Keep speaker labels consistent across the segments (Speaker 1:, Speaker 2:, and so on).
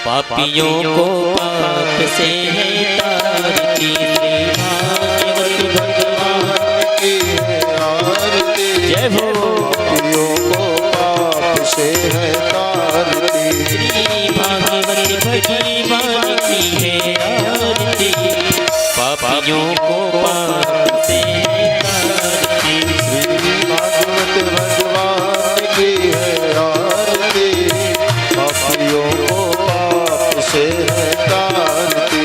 Speaker 1: पापियों को पाप से है तारती, भाग्यवत भगवान की है आरती। जय हो।
Speaker 2: पापियों को पाप से है तारती,
Speaker 1: श्री भाग्यवत भगवान की है आरती। पापियों को पाप से है तारती,
Speaker 2: श्री भागवत भगवान की है आरती। पापियों को पाप से है तारती,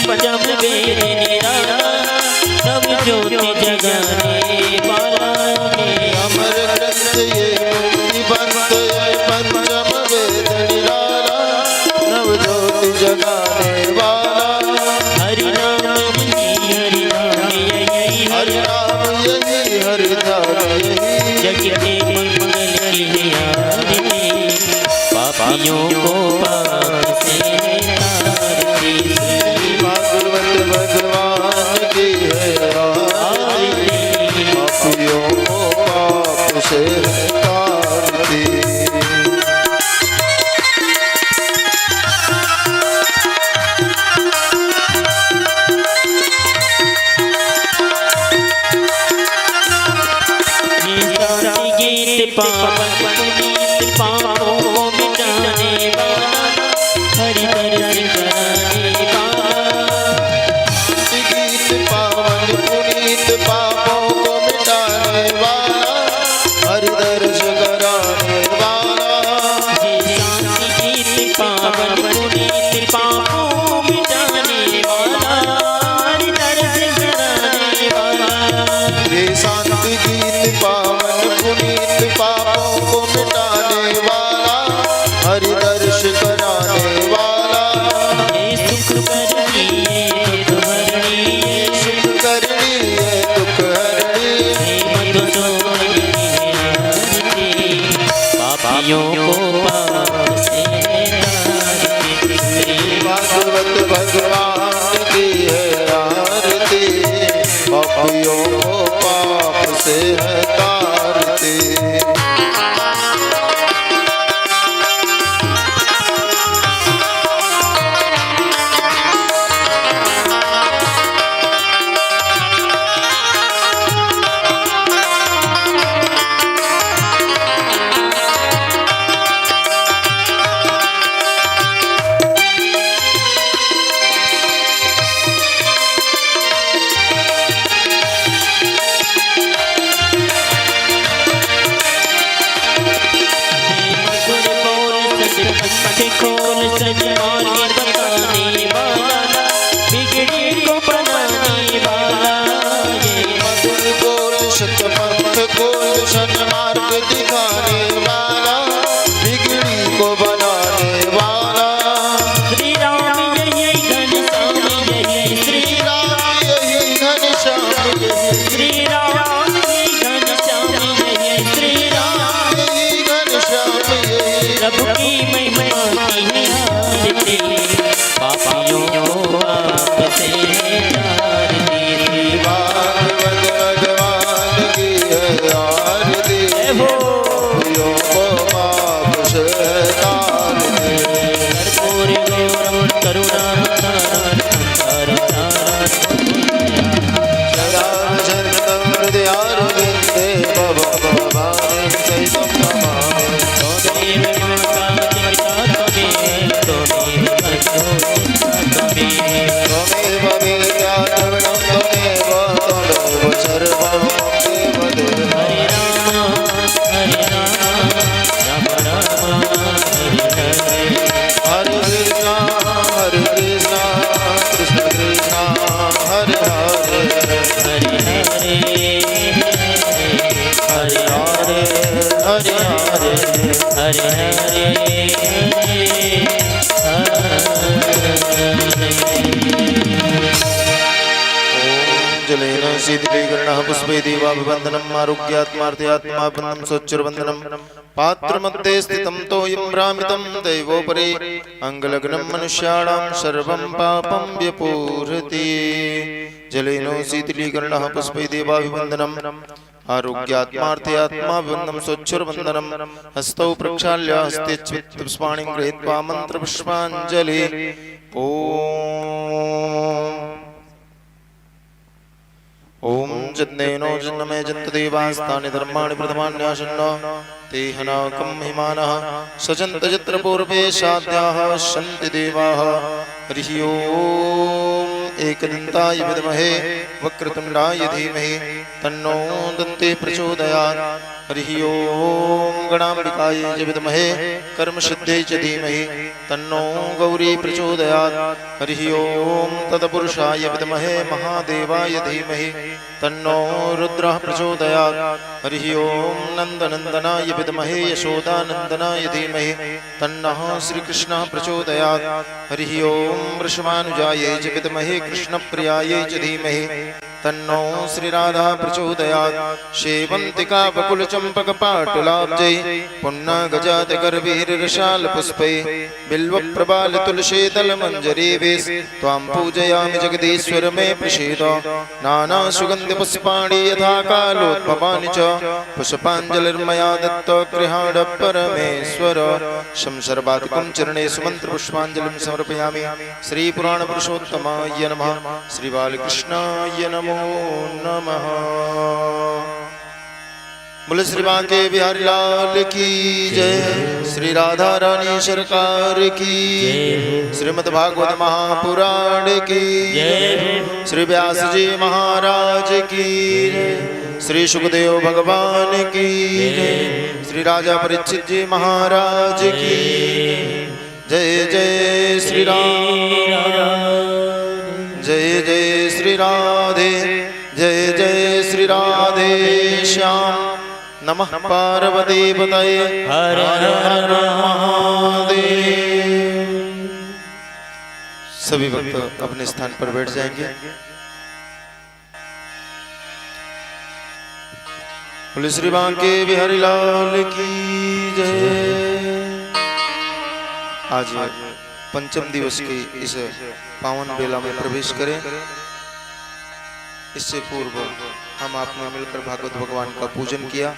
Speaker 1: पंचम वेद निराला, नव ज्योति जगाने वाला
Speaker 2: अमर ग्रंथ ये मुक्ति पंथ ये पंचम वेद निराला, नव ज्योति जगाने वाला।
Speaker 1: हरि नाम यही
Speaker 2: हरि नाम यही हरि नाम यही,
Speaker 1: जग के मंगल की है आरती। पापियों को पाप से है तारती,
Speaker 2: भागवत भगवान की है आरती। पापियों को पाप से है तारती,
Speaker 1: गीत पावन पुनीत पापों को मिटाने वाला, हरि दर्शन कराने वाला।
Speaker 2: गीत पावन पुनीत पापों को मिटाने वाला, हरि दर्श कराने वाला।
Speaker 1: गीत पावन पुनीत पापों को मिटाने वाला, हरि दर्शन कराने वाला।
Speaker 2: ये शांति गीत पावन पुनीत पापों को मिटाने वाला, हरि दर्श कराने वाला।
Speaker 1: सुख करनी दुख हरणी,
Speaker 2: सुख करनी है दुख हरणी,
Speaker 1: पापियों को पाप से तारती,
Speaker 2: भागवत भगवान की है आरती। पापियों को पाप से है तारती,
Speaker 1: खोल सजमार्ग बताने वाला, बिगड़ी को बनाने वाला।
Speaker 2: मधुर बोल सतपंथ खोल सन्मार्ग दिखाने वाला, बिगड़ी को बनाने वाला।
Speaker 1: श्री राम यही घनश्याम यही, श्री
Speaker 2: राम यही घनश्याम यही,
Speaker 1: श्री राम यही घनश्याम यही, श्री राम
Speaker 2: यही घनश्याम यही।
Speaker 1: प्रभु की महिमा की है आरती, पापियों को पाप से है तारती।
Speaker 2: भागवत भगवान की है आरती, पापियों को पाप से है तारती।
Speaker 1: कर्पूर गौरम करुणावतारम
Speaker 2: सदा शरणं हृदयारविन्दे भवभवानि सहितं नमामि। त्वमेव विद्याद्रविणं त्वमेव त्वमेव सर्वं देव देव।
Speaker 1: हरे राम राम राम हरे हरे,
Speaker 2: हरे कृष्ण कृष्ण कृष्ण हरे हरे,
Speaker 1: हरे हरे हरे हरे
Speaker 2: हरे हरे
Speaker 1: हरे
Speaker 2: जलेन शीतलीकरणः पुष्पे देवाभिवन्दनम् आरोग्यात्मार्थयात्मापन्नं स्वच्चुर्वन्दनं पात्रमध्ये स्थितं तोयं भ्रामितं दैवोपरि अङ्गलग्नं मनुष्याणां सर्वं पापं व्यपूर्हति। जलेन शीतलीकरणः पुष्पे देवाभिवन्दनं आरोग्यात्मार्थे आत्माभिवन्दनं स्वच्छुरवन्दनं हस्तौ प्रक्षाल्य हस्ते पुष्पाणिं गृहीत्वा मन्त्रपुष्पाञ्जलि ॐ जन्नेनो जन्ममे जन्तदेवास्तानि धर्माणि प्रथमान्यासन्न ते हनाकं हिमानः सजन्त यत्र पूर्वे साध्याः सन्ति देवाः हरिः ॐ एकदन्ताय विद्महे वक्रतुण्डाय धीमहि तन्नो दन्ते प्रचोदयात् हरिः ॐ गणाम्बिकायै च विद्महे कर्मसिद्ध्यै च धीमहि तन्नो गौरी प्रचोदयात् हरिः ॐ तत्पुरुषाय विद्महे महादेवाय धीमहि तन्नो रुद्रः प्रचोदयात् हरिः ॐ नन्दनन्दनाय विद्महे यशोदानन्दनाय धीमहि तन्नः श्रीकृष्णः प्रचोदयात् हरिः ॐ वृषभानुजायै च विद्महे कृष्णप्रियायै च धीमहि तन्नो श्रीराधा प्रचोदयात् शेवन्तिका बकुलचम्पकपाटलाब्जै पुण्यगजातगर्भीरशालपुष्पै बिल्वप्रबालतुलसीदलमञ्जरीभिः त्वां पूजयामि जगदीश्वर मे प्रसीद नानासुगन्धिपुष्पाणि यथा कालोद्भवानि च पुष्पाञ्जलिर्मया दत्ता गृहाण परमेश्वर संसर्वादिकं चरणेषु मन्त्रपुष्पाञ्जलिं समर्पयामि। श्रीपुराणपुरुषोत्तमाय नमः। श्रीबालकृष्णाय नमो नमः। बोले श्री बांके बिहारी लाल की जय। श्री राधा रानी सरकार की। श्रीमद् भागवत महापुराण की। श्री व्यास जी महाराज की। श्री सुखदेव भगवान की। श्री राजा परीक्षित जी महाराज की जय। जय श्री राम। जय जय श्री राधे। जय जय श्री राधे श्याम। नमः पार्वती पतये हर हर महादेव। सभी भक्त अपने स्थान पर बैठ जाएंगे। बोले श्री बांके बिहारी लाल की जय। आज पंचम दिवस की इस पावन बेला में प्रवेश करें। इससे पूर्व हम आपने मिलकर भागवत भगवान का पूजन किया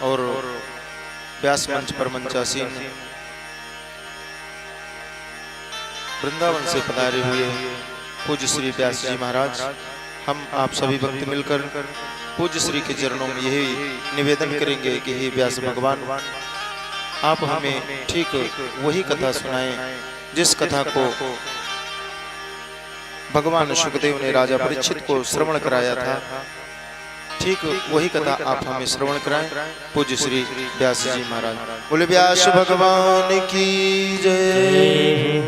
Speaker 2: और व्यास मंच पर मंचासीन वृंदावन से पधारे हुए पूज्य श्री व्यास जी महाराज, हम आप सभी भक्त मिलकर पूज्य श्री के चरणों में यही निवेदन करेंगे कि हे व्यास भगवान, आप हमें ठीक वही कथा सुनाएं जिस कथा को भगवान सुखदेव ने राजा परीक्षित को श्रवण कराया था। ठीक वही कथा आप हमें श्रवण कराएं। पूज्य श्री व्यास जी महाराज। बोले व्यास भगवान की जय।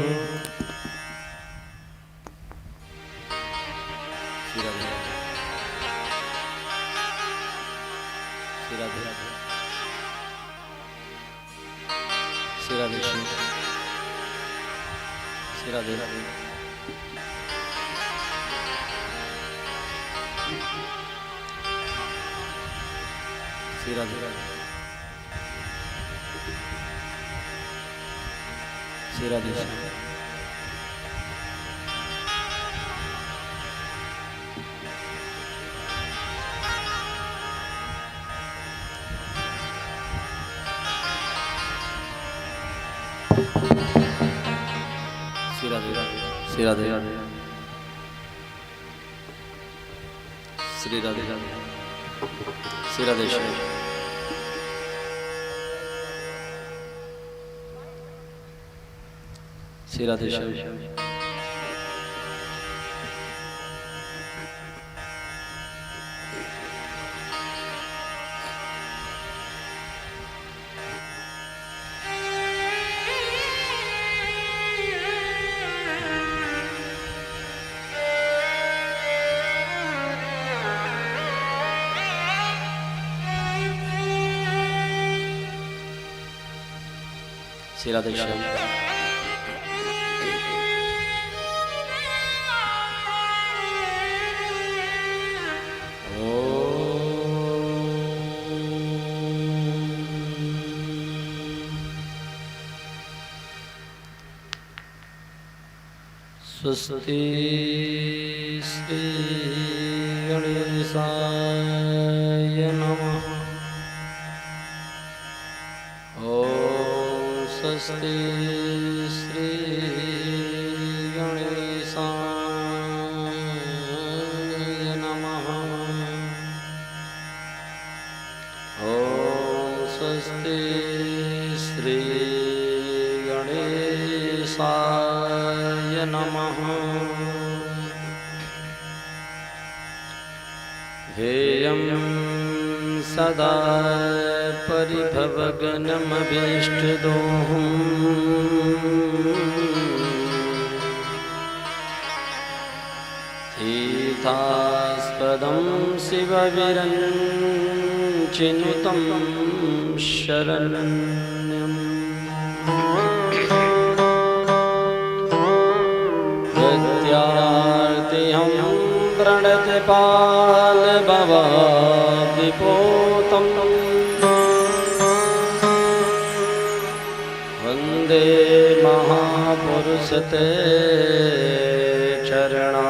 Speaker 1: श्री राधे श्री राधे श्री राधे श्री राधे श्री राधे स्वस्ति श्री
Speaker 3: गणेशाय नमः। ॐ स्वस्ति श्री गणेशाय नमः। ॐ स्वस्ति श्री गणेशाय नमः। हेयं सदा परिभवगनमभीष्टदोहम् तीर्थास्पदं शिवविरञ्चिनुतं शरण्यम्। प्रत्यार्तिहं प्रणतपालभवाब्धिपोतम् वन्दे महापुरुषते चरणारविन्दम्।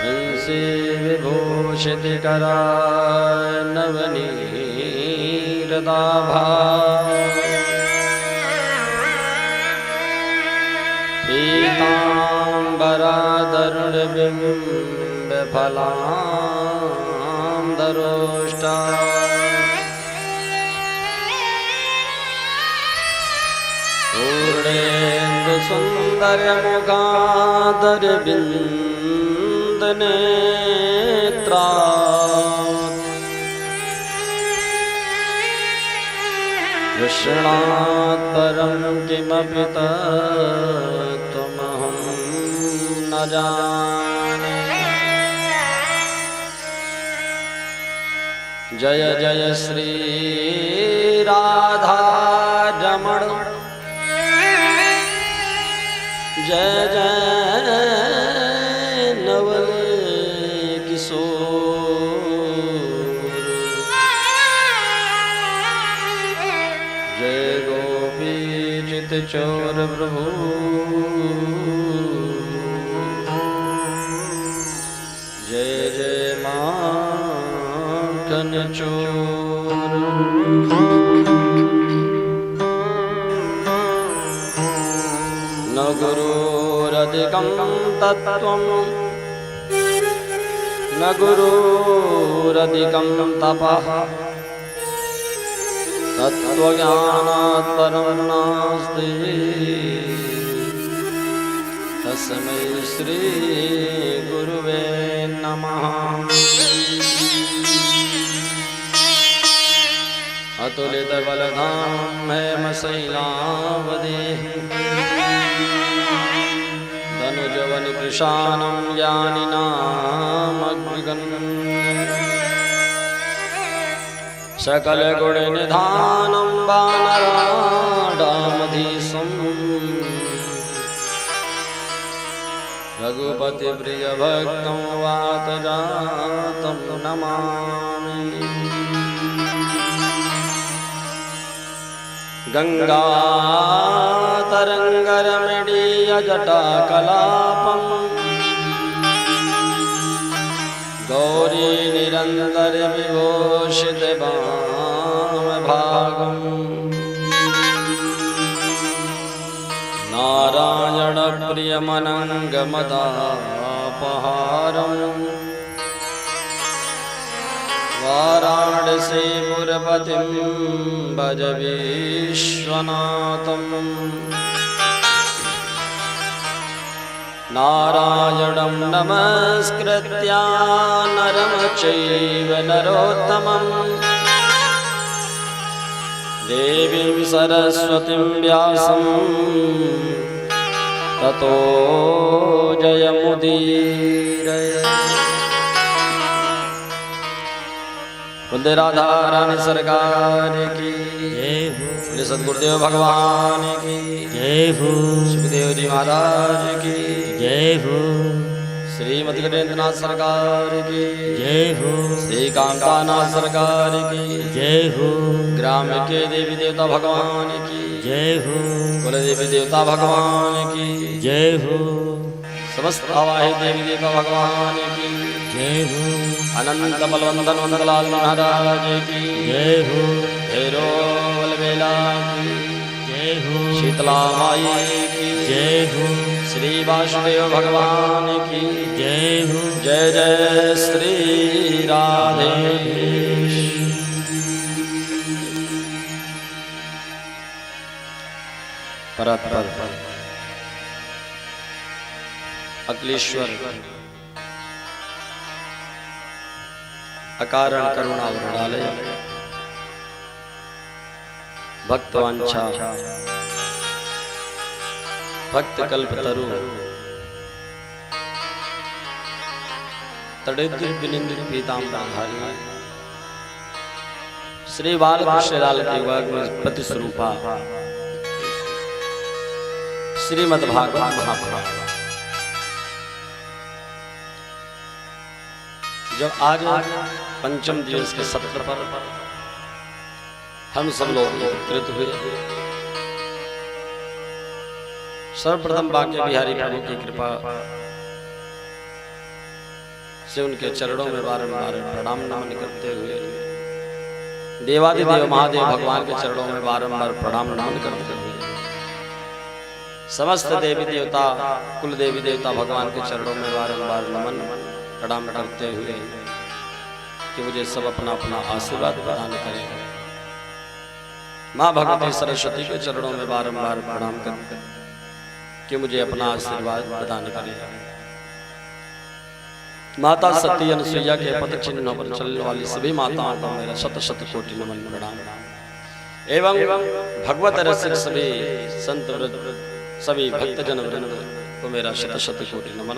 Speaker 3: वंशी विभूषितकरानवनीरदाभा पीताम्बरादरुणबिम्बफलान्दरोष्टा पूर्णेन्दुसुन्दरमुखादरविन्दनेत्रा कृष्णात् परं किमपि तत्त्वमहं न जाने। जय जय श्री राधा रमण जय जय नवल किशोर जय गोपी चित चोर प्रभु जय जय माखन चोर। न गुरुरधिकं तत्त्वं न गुरुरधिकं तपः तत्त्वज्ञानात् परं नास्ति। तस्मै श्री गुरुवे नमः। अतुलितबलधाम हेमशैलावदेः धनुजवनिकृशानं ज्ञानिनामग्निगण्यं सकलगुणनिधानं वानराणामधीशं रघुपतिप्रियभक्तं वातजातं नमामि। गंगातरंगरमणीयजटाकलापं गौरी निरन्तरविभूषितवामभागं नारायणप्रियमनङ्गमदापहारम् वाराणसीपुरपतिं भज विश्वनाथं। नारायणं नमस्कृत्य नरं चैव नरोत्तमं देवीं सरस्वतीं व्यासं ततो जयमुदीरये। वंदे राधा रानी सरकार की
Speaker 1: जय हो,
Speaker 3: श्री सद्गुरुदेव भगवान की
Speaker 1: जय हो,
Speaker 3: सुखदेव जी महाराज की
Speaker 1: जय हो,
Speaker 3: श्रीमती गणेशनाथ सरकार की
Speaker 1: जय हो,
Speaker 3: श्री कांतानाथ सरकार की
Speaker 1: जय हो,
Speaker 3: ग्राम के देवी देवता भगवान की
Speaker 1: जय हो
Speaker 3: कुल देवी देवता भगवान की
Speaker 1: जय हो
Speaker 3: समस्त आवाहे देवी देवता भगवान की
Speaker 1: जय हो
Speaker 3: अनंत बलवंदन नंदलाल महाराज की
Speaker 1: जय हो
Speaker 3: भैरो बलबेला की
Speaker 1: जय हो
Speaker 3: शीतला माई की
Speaker 1: जय हो
Speaker 3: श्री वासुदेव भगवान की
Speaker 1: जय हो
Speaker 3: जय जय श्री राधे। परत अखिलेश्वर अकारण करुणा वरदालय भक्तवांछा भक्त कल्पतरु तड़ित विनिंदित पीतांबरधारी श्री बालकृष्ण लाल के प्रति स्वरूपा श्रीमद् भागवत महापुराण। जब आज पंचम दिवस के सत्र पर हम सब लोग एकत्रित हुए, सर्वप्रथम बांके बिहारी प्रभु की कृपा से उनके चरणों में बारंबार प्रणाम नमन करते हुए, देवादिदेव महादेव भगवान के चरणों में बारंबार प्रणाम नमन करते हुए, समस्त देवी देवता कुल देवी देवता भगवान के चरणों में बारंबार नमन प्रणाम करते हुए कि मुझे सब अपना अपना आशीर्वाद प्रदान करें। माँ भगवती सरस्वती के चरणों में बारंबार प्रणाम कर कि मुझे अपना आशीर्वाद प्रदान करें। माता सती अनुसुईया के पद चिन्हों पर चलने वाली सभी माताओं को मेरा शत शत कोटि नमन प्रणाम एवं भगवत रसिक सभी संत वृंद सभी भक्तजन वृंद को मेरा शत शत कोटि नमन।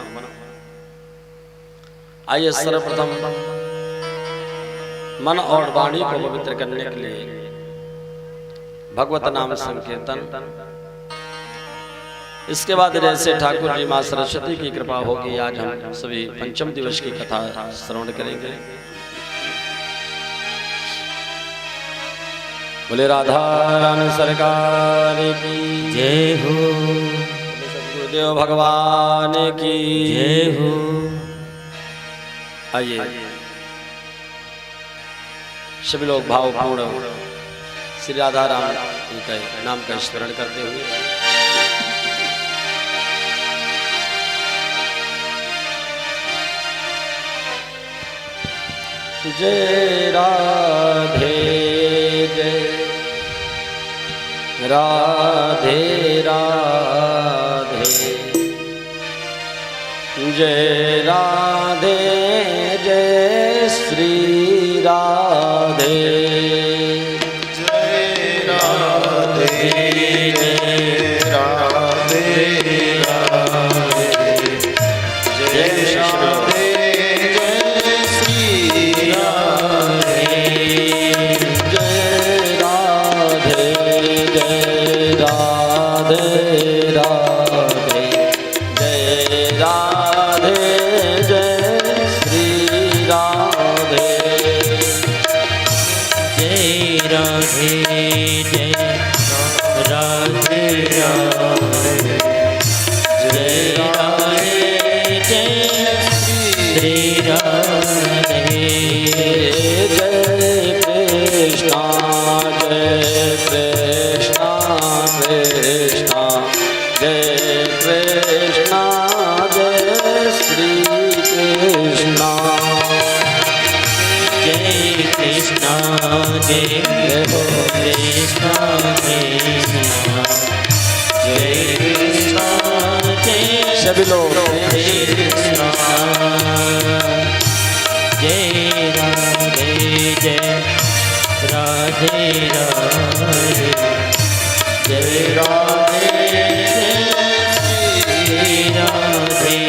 Speaker 3: आइए सर्वप्रथम मन और वाणी को पवित्र करने के लिए भगवत नाम संकीर्तन, इसके बाद जैसे ठाकुर जी मां सरस्वती की कृपा होगी आज हम सभी पंचम दिवस की कथा श्रवण करेंगे। बोले राधा रानी सरकार की
Speaker 1: जय हो
Speaker 3: गुरुदेव भगवान की
Speaker 1: जय हो।
Speaker 3: आइए सभी लोग भावपूर्ण श्री राधा राम जी के नाम का स्मरण करते हुए जय राधे जय राधे राधे जय राधे जय श्री राधे
Speaker 2: जय राधे जय राधे राधे जय राधे जय श्री राधे
Speaker 3: जय राधे जय राधे राधे जय राधे जय श्री राधे
Speaker 1: जय राधे जय राधे राधे जय राधे जय श्री राधे
Speaker 3: जय कृष्णा कृष्णा कृष्णा जय कृष्णा जय श्री कृष्णा
Speaker 1: जय कृष्णा जय हो कृष्णा कृष्णा जय कृष्णा जय
Speaker 3: सभी लोग
Speaker 1: कृष्णा जय राधे जय राधे राधे जय राधे जय श्री राधे।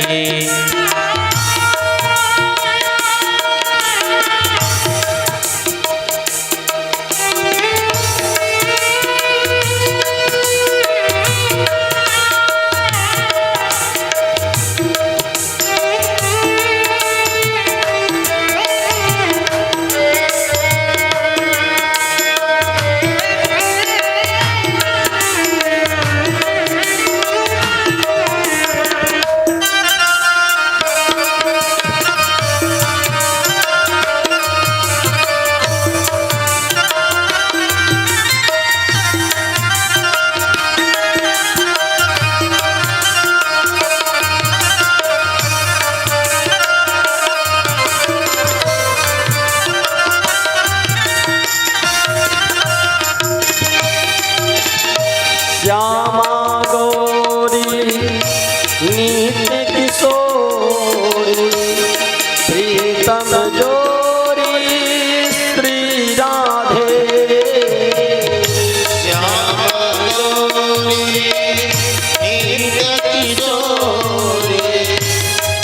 Speaker 3: नित्य किशोरी प्रीतम जोरी श्री राधे
Speaker 2: श्याम गौरी नित्य किशोरी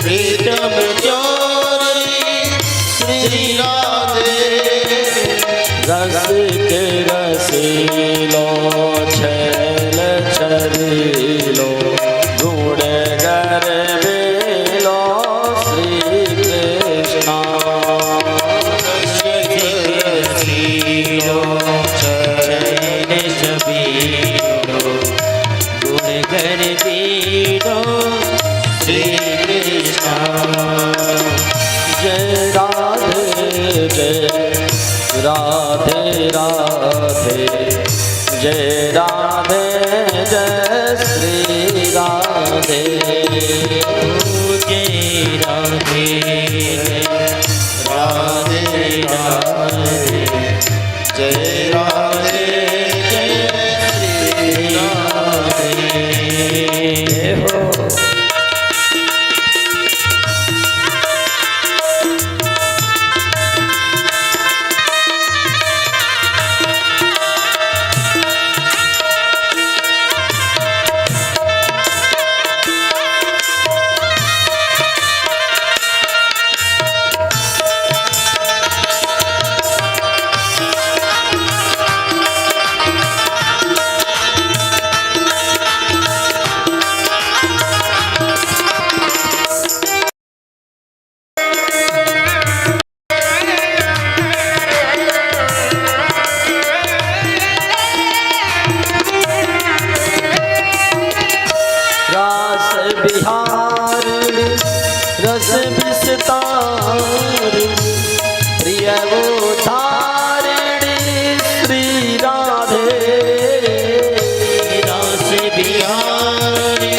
Speaker 2: प्रीतम जोरी श्री राधे
Speaker 3: रस के रसीलो छैल छरीलो गुण गर्वेलो श्री कृष्णा
Speaker 1: श्री कृष्ण
Speaker 3: जय राधे जय राधे राधे जय राधे जय श्री राधे
Speaker 1: जय राधे राधे राधे
Speaker 2: जय राधे
Speaker 1: जय श्री राधे
Speaker 3: हो बिहारी रस विस्तारी प्रिय उधारिणी श्री राधे
Speaker 1: रस बिहारी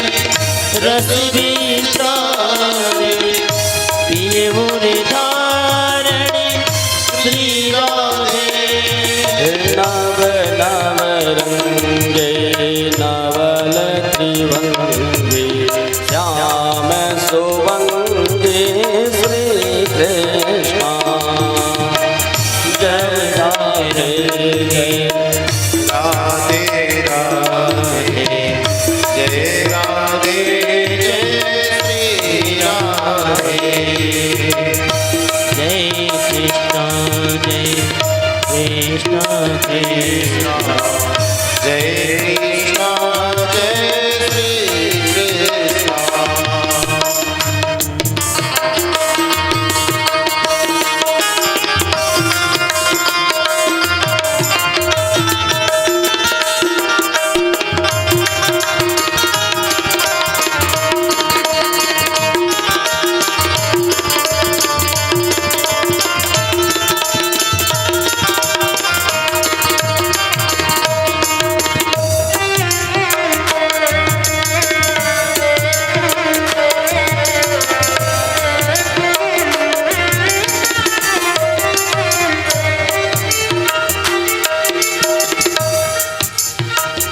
Speaker 1: रस विस्तारी प्रिय उधारिणी श्री राधे
Speaker 3: नव नव रंगे नवल त्रिभंगे श्याम सुवंगे श्री कृष्ण जय राधे जय
Speaker 2: राधे राधे जय राधे जय श्री राधे
Speaker 1: जय कृष्ण जय कृष्ण कृष्ण
Speaker 2: जय कृष्ण जय श्री कृष्ण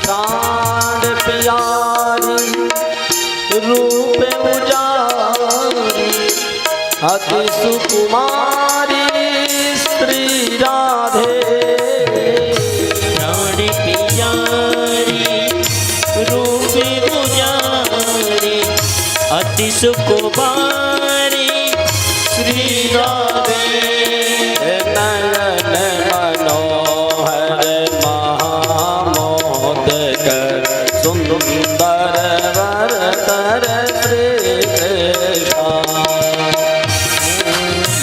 Speaker 3: प्राण प्यारी रूप उजारी अति सुकुमारी श्री राधे
Speaker 1: प्राण प्यारी रूप पुजारी अति सुकुमारी श्री राधे
Speaker 3: नयन मनोहर महामोदकर सुंदर वरतर श्री कृष्ण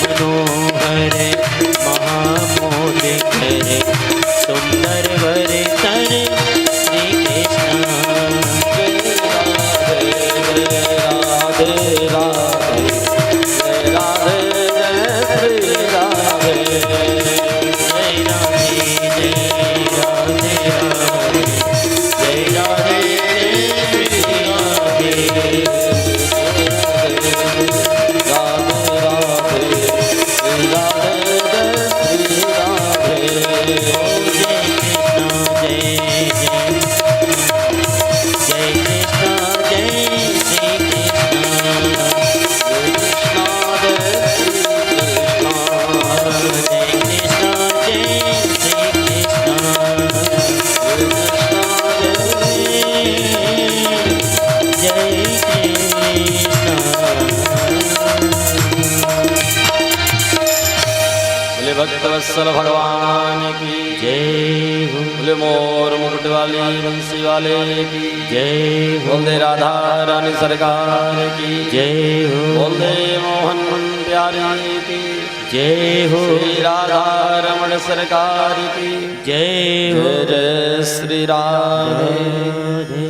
Speaker 1: मनोहर महामोदकर सुंदर वर कर श्री कृष्ण
Speaker 3: राधे राधे राधे जय श्री राधे
Speaker 1: जय राधे जय राधे राधे जय राधे जय श्री राधे जय कृष्ण जय श्री
Speaker 3: भक्तवत्सल भगवान की
Speaker 1: जय हो,
Speaker 3: बोले मोर मुकुट वाली बंसी वाले की
Speaker 1: जय हो,
Speaker 3: बोल दे राधा रानी सरकार की
Speaker 1: जय हो,
Speaker 3: बोल दे मोहन प्यारी की
Speaker 1: जय हो,
Speaker 3: श्री राधा रमण सरकार की
Speaker 1: जय हो,
Speaker 3: जय जय श्री राधे।
Speaker 1: राधे।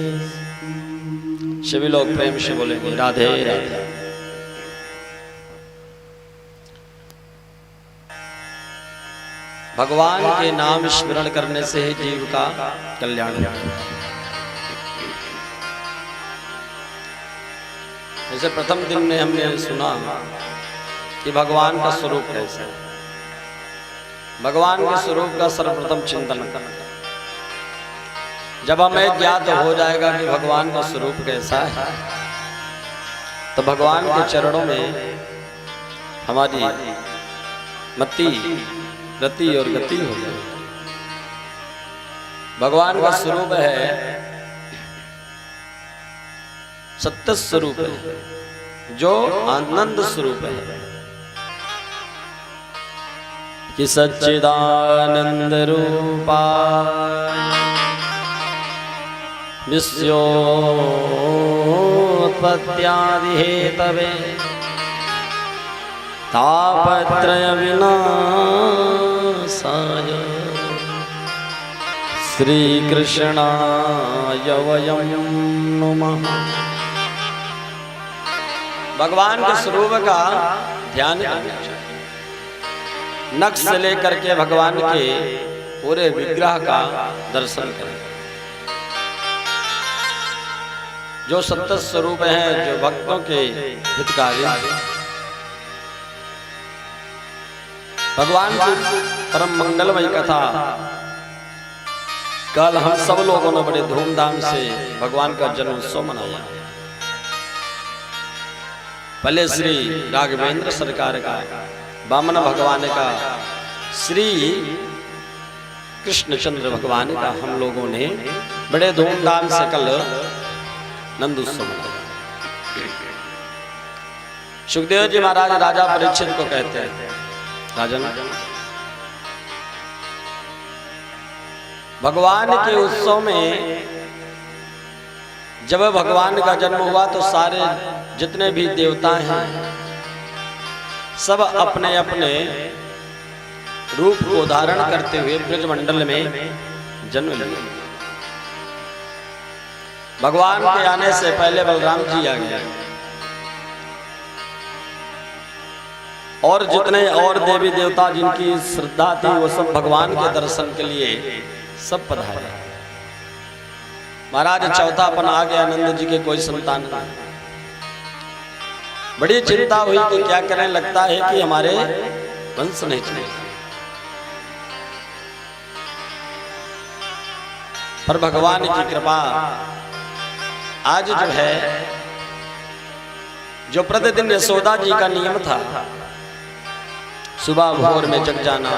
Speaker 3: सभी लोग प्रेम से बोलेंगे राधे राधे। भगवान के नाम स्मरण करने से ही जीव का कल्याण होता है। जैसे प्रथम दिन में हमने सुना कि भगवान का स्वरूप कैसा है। भगवान के स्वरूप का सर्वप्रथम चिंतन करना। जब हमें ज्ञात हो जाएगा कि भगवान का स्वरूप कैसा है, तो भगवान के चरणों में हमारी मति रति और गति हो जाएगी। भगवान का स्वरूप है सत्य स्वरूप है, जो आनंद स्वरूप है कि सच्चिदानंद रूपा विश्वोत्पत्त्यादि हेतवे तापत्रय विनाशाय श्री कृष्णाय वयं नमः। भगवान के स्वरूप का ध्यान करना चाहिए। नख से लेकर के भगवान के पूरे विग्रह का दर्शन करें। जो सत्य स्वरूप हैं, जो भक्तों के हितकारी हैं। भगवान की परम मंगलमयी कथा कल हम सब लोगों ने बड़े धूमधाम से भगवान का जन्मोत्सव मनाया। पहले श्री राघवेंद्र सरकार का, वामन भगवान का, श्री कृष्णचंद्र भगवान का हम लोगों ने बड़े धूमधाम से कल नंद उत्सव मनाया। सुखदेव जी महाराज राजा परीक्षित को कहते हैं, राजन भगवान के उत्सव में जब भगवान का जन्म हुआ तो सारे जितने भी देवता हैं सब अपने अपने रूप को धारण करते हुए ब्रजमंडल में जन्म लिया। भगवान के आने से पहले बलराम जी आ गए और जितने और देवी देवता जिनकी श्रद्धा थी वो सब भगवान के दर्शन के लिए सब पधारे। महाराज चौथापन आ गया, आनंद जी के कोई संतान नहीं। बड़ी चिंता हुई कि क्या करें, लगता है कि हमारे वंश नहीं चलेगा। पर भगवान की कृपा आज जो है, जो प्रतिदिन यशोदा जी का नियम था सुबह भोर में जग जाना,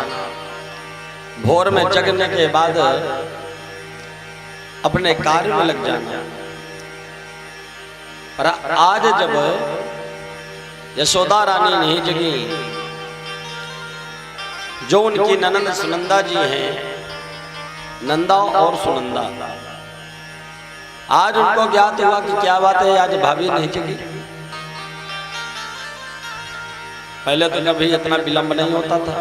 Speaker 3: भोर में जगने के बाद अपने कार्य में लग जाना। पर आज जब यशोदा रानी नहीं जगी, जो उनकी ननंद सुनंदा जी हैं, नंदा और सुनंदा, आज उनको ज्ञात हुआ कि क्या बात है आज भाभी नहीं जगी। पहले तो कभी इतना विलंब नहीं होता था।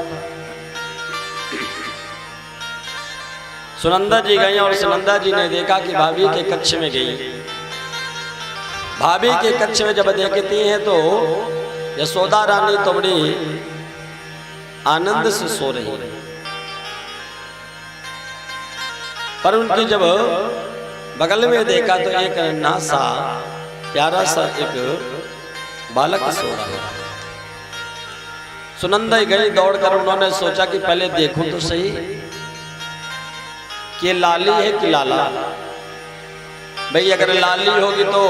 Speaker 3: सुनंदा जी गई और सुनंदा जी ने देखा कि भाभी के कक्ष में गई। भाभी के कक्ष में जब देखती हैं तो यशोदा रानी तो बड़ी आनंद से सो रही है, पर उनकी जब बगल में देखा तो एक नन्हा सा प्यारा सा एक बालक सो रहा है। सुनंदा गई दौड़कर, उन्होंने सोचा कि पहले देखूं तो सही कि लाली है कि लाला। भाई अगर लाली होगी तो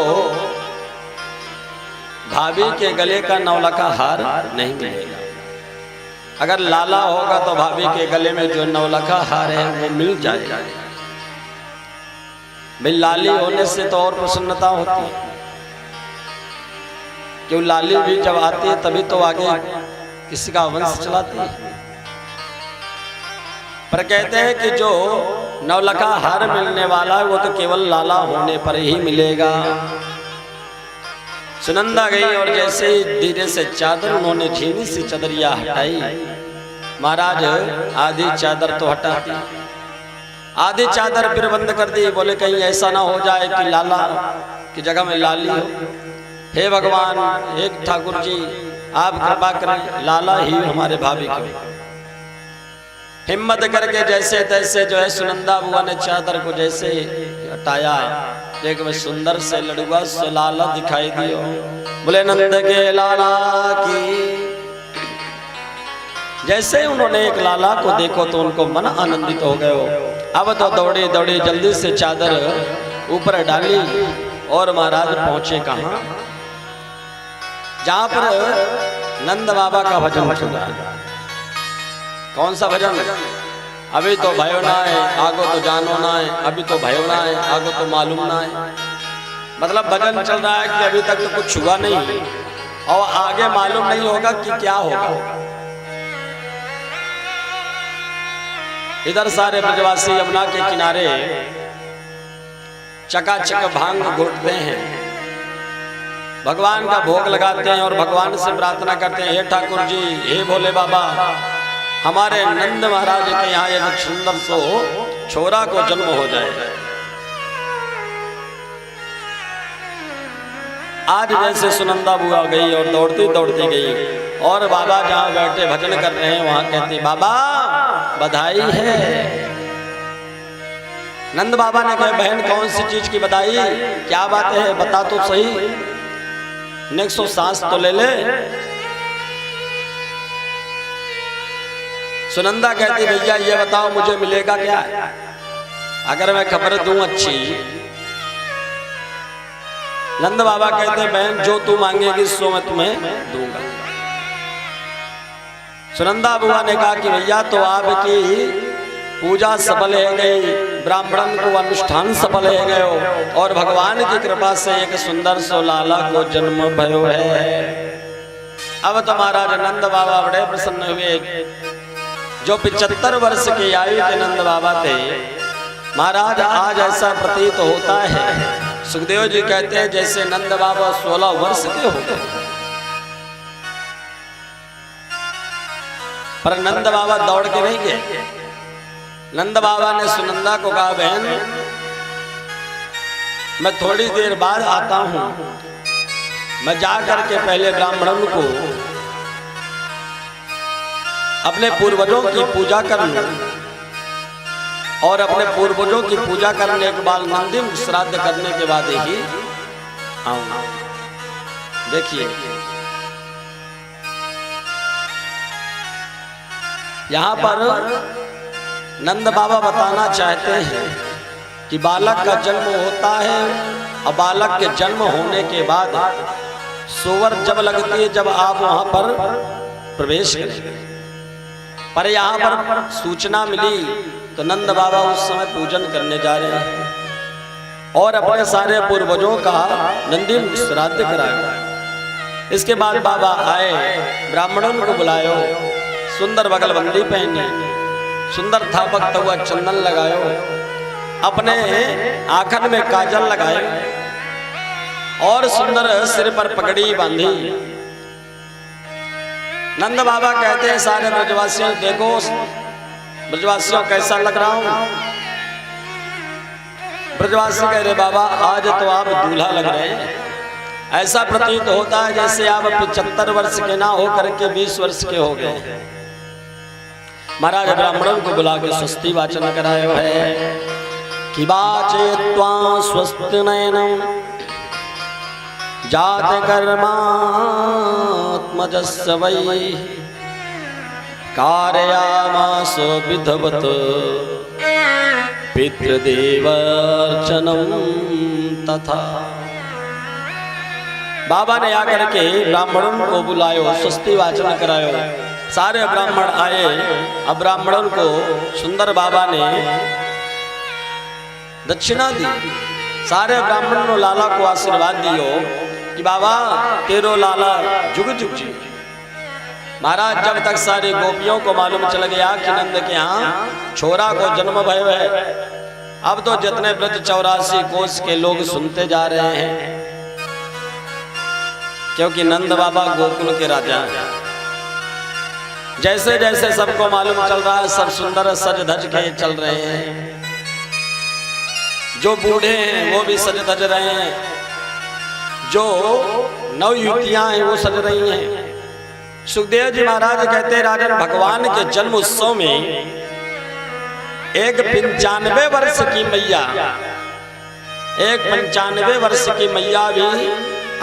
Speaker 3: भाभी के गले का नौलखा हार नहीं मिलेगा, अगर लाला होगा तो भाभी के गले में जो नौलखा हार है वो मिल जाएगा। भाई लाली होने से तो और प्रसन्नता होती है, क्यों लाली भी जब आती है तभी तो आगे किसी का वंश चलाती है। पर कहते हैं कि जो नवलखा हार मिलने वाला है वो तो केवल लाला होने पर ही मिलेगा। सुनंदा गई और जैसे ही धीरे से चादर उन्होंने झीनी सी चदरिया हटाई, महाराज आधी चादर तो हटा दी, आधी चादर फिर बंद कर दी। बोले कहीं ऐसा ना हो जाए कि लाला की जगह में लाली हो। हे भगवान, हे ठाकुर जी, आप कृपा करें, लाला ही हमारे भाभी को। हिम्मत करके जैसे तैसे जो है सुनंदा बुआ ने चादर को जैसे हटाया, देख में सुंदर से लड़ुआ से लाला दिखाई दियो। बोले नंद के लाला की। जैसे उन्होंने एक लाला को देखो तो उनको मन आनंदित हो गए हो। अब तो दौड़े दौड़े जल्दी से चादर ऊपर डाली और महाराज पहुंचे कहाँ, जहां पर नंद बाबा का भजन चल रहा है। कौन सा भजन? अभी तो भयो ना है, आगो तो जानो ना है, अभी तो भयो ना है, आगो तो मालूम ना है। मतलब भजन चल रहा है कि अभी तक तो कुछ हुआ नहीं और आगे मालूम नहीं होगा कि क्या होगा। इधर सारे ब्रजवासी यमुना के किनारे चकाचक भांग घोटते हैं, भगवान का भोग लगाते हैं और भगवान से प्रार्थना करते हैं, हे ठाकुर जी, हे भोले बाबा, हमारे नंद महाराज के यहाँ एक सुंदर सो छोरा को जन्म हो जाए। आज जैसे सुनंदा बुआ गई और दौड़ती दौड़ती गई और बाबा जहाँ बैठे भजन कर रहे हैं वहां कहती, बाबा बधाई है। नंद बाबा ने कहा, बहन कौन सी चीज की बधाई, क्या बात है, बता तो सही, नेक्स्ट 100 सांस तो ले ले। सुनंदा कहती, भैया ये बताओ मुझे मिलेगा क्या, अगर मैं खबर दूं अच्छी। नंद बाबा कहते, बहन जो तू मांगेगी सो मैं तुम्हें दूंगा। सुनंदा बुआ ने कहा कि भैया तो आपकी पूजा सफल है गई, ब्राह्मण को अनुष्ठान सफल है गयो और भगवान की कृपा से एक सुंदर सो लाला को जन्म भयो है। अब तो महाराज नंद बाबा बड़े प्रसन्न हुए। जो 75 वर्ष के आयु के नंद बाबा थे, महाराज आज ऐसा प्रतीत होता है, सुखदेव जी कहते हैं जैसे नंद बाबा 16 वर्ष के हो गए। पर नंद बाबा दौड़ के नहीं गए। नंद बाबा ने सुनंदा को कहा, बहन मैं थोड़ी देर बाद आता हूं, मैं जा करके पहले ब्राह्मणों को अपने पूर्वजों की पूजा कर लूं और अपने पूर्वजों की पूजा करने के बाद अंतिम श्राद्ध करने के बाद ही आऊंगा। देखिए यहाँ पर नंद बाबा बताना चाहते हैं कि बालक का जन्म होता है और बालक के जन्म होने के बाद सोवर जब लगती है जब आप वहां पर प्रवेश करेंगे। पर यहाँ पर सूचना मिली तो नंद बाबा उस समय पूजन करने जा रहे हैं और अपने सारे पूर्वजों का नंदिम श्राद्ध कराया। इसके बाद बाबा आए, ब्राह्मणों को बुलायो, सुंदर बगलबंदी पहनी, सुंदर थापक हुआ चंदन लगायो, अपने आंखन में काजल लगाए और सुंदर सिर पर पगड़ी बांधी। नंद बाबा कहते हैं सारे ब्रजवासियों, देखो ब्रजवासियों कैसा लग रहा हूं। ब्रजवासी कह रहे, बाबा आज तो आप दूल्हा लग रहे हैं, ऐसा प्रतीत होता है जैसे आप 75 वर्ष के ना हो करके 20 वर्ष के हो गए। महाराज ब्राह्मणों को बुला के स्वस्ति वाचन करायो है कि वाचे त्वा स्वस्ति नयनम जात कर्मात्मजस्य वै कारयामास विधवत पितृदेवर्चनम तथा। बाबा ने आकर के ब्राह्मणों को बुलायो, स्वस्ति वाचन करायो। सारे ब्राह्मण आए। अब ब्राह्मणों को सुंदर बाबा ने दक्षिणा दी। सारे ब्राह्मणों ने लाला को आशीर्वाद दियो कि बाबा तेरो लाला जुग जुग जी। महाराज जब तक सारी गोपियों को मालूम चल गया कि नंद के यहाँ छोरा को जन्म भय है, अब तो जितने ब्रज 84 कोस के लोग सुनते जा रहे हैं, क्योंकि नंद बाबा गोकुल के राजा हैं। जैसे जैसे सबको मालूम चल रहा है, सब सुंदर सज धज के चल रहे हैं। जो बूढ़े हैं वो भी सज धज रहे हैं, जो नवयुवतियां हैं वो सज रही हैं। सुखदेव जी महाराज कहते हैं, राजन भगवान के जन्म उत्सव में एक 95 वर्ष की मैया, एक 95 वर्ष की मैया भी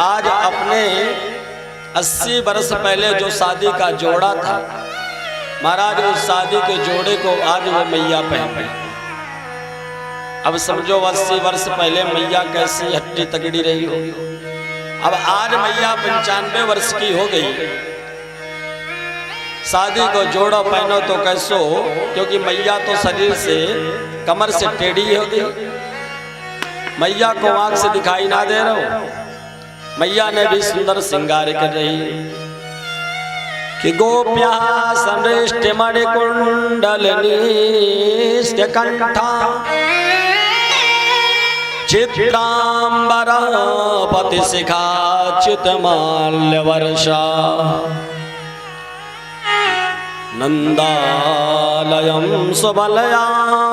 Speaker 3: आज अपने 80 वर्ष पहले जो शादी का जोड़ा था, महाराज उस शादी के जोड़े को आज वो मैया पहन गई। अब समझो 80 वर्ष पहले मैया कैसी हट्टी तगड़ी रही हो, अब आज मैया 95 वर्ष की हो गई, शादी को जोड़ा पहनो तो कैसो, क्योंकि मैया तो शरीर से कमर से टेढ़ी हो गई। मैया को आंख से दिखाई ना दे रहा हो। मैया ने भी सुंदर श्रृंगार कर रही कि गोप्या संरेष्ट मणिकुंडल निष्ठ कंठा चित्रांबर पति शिखा च्युत माल्य वर्षा नंदालयं सुबलया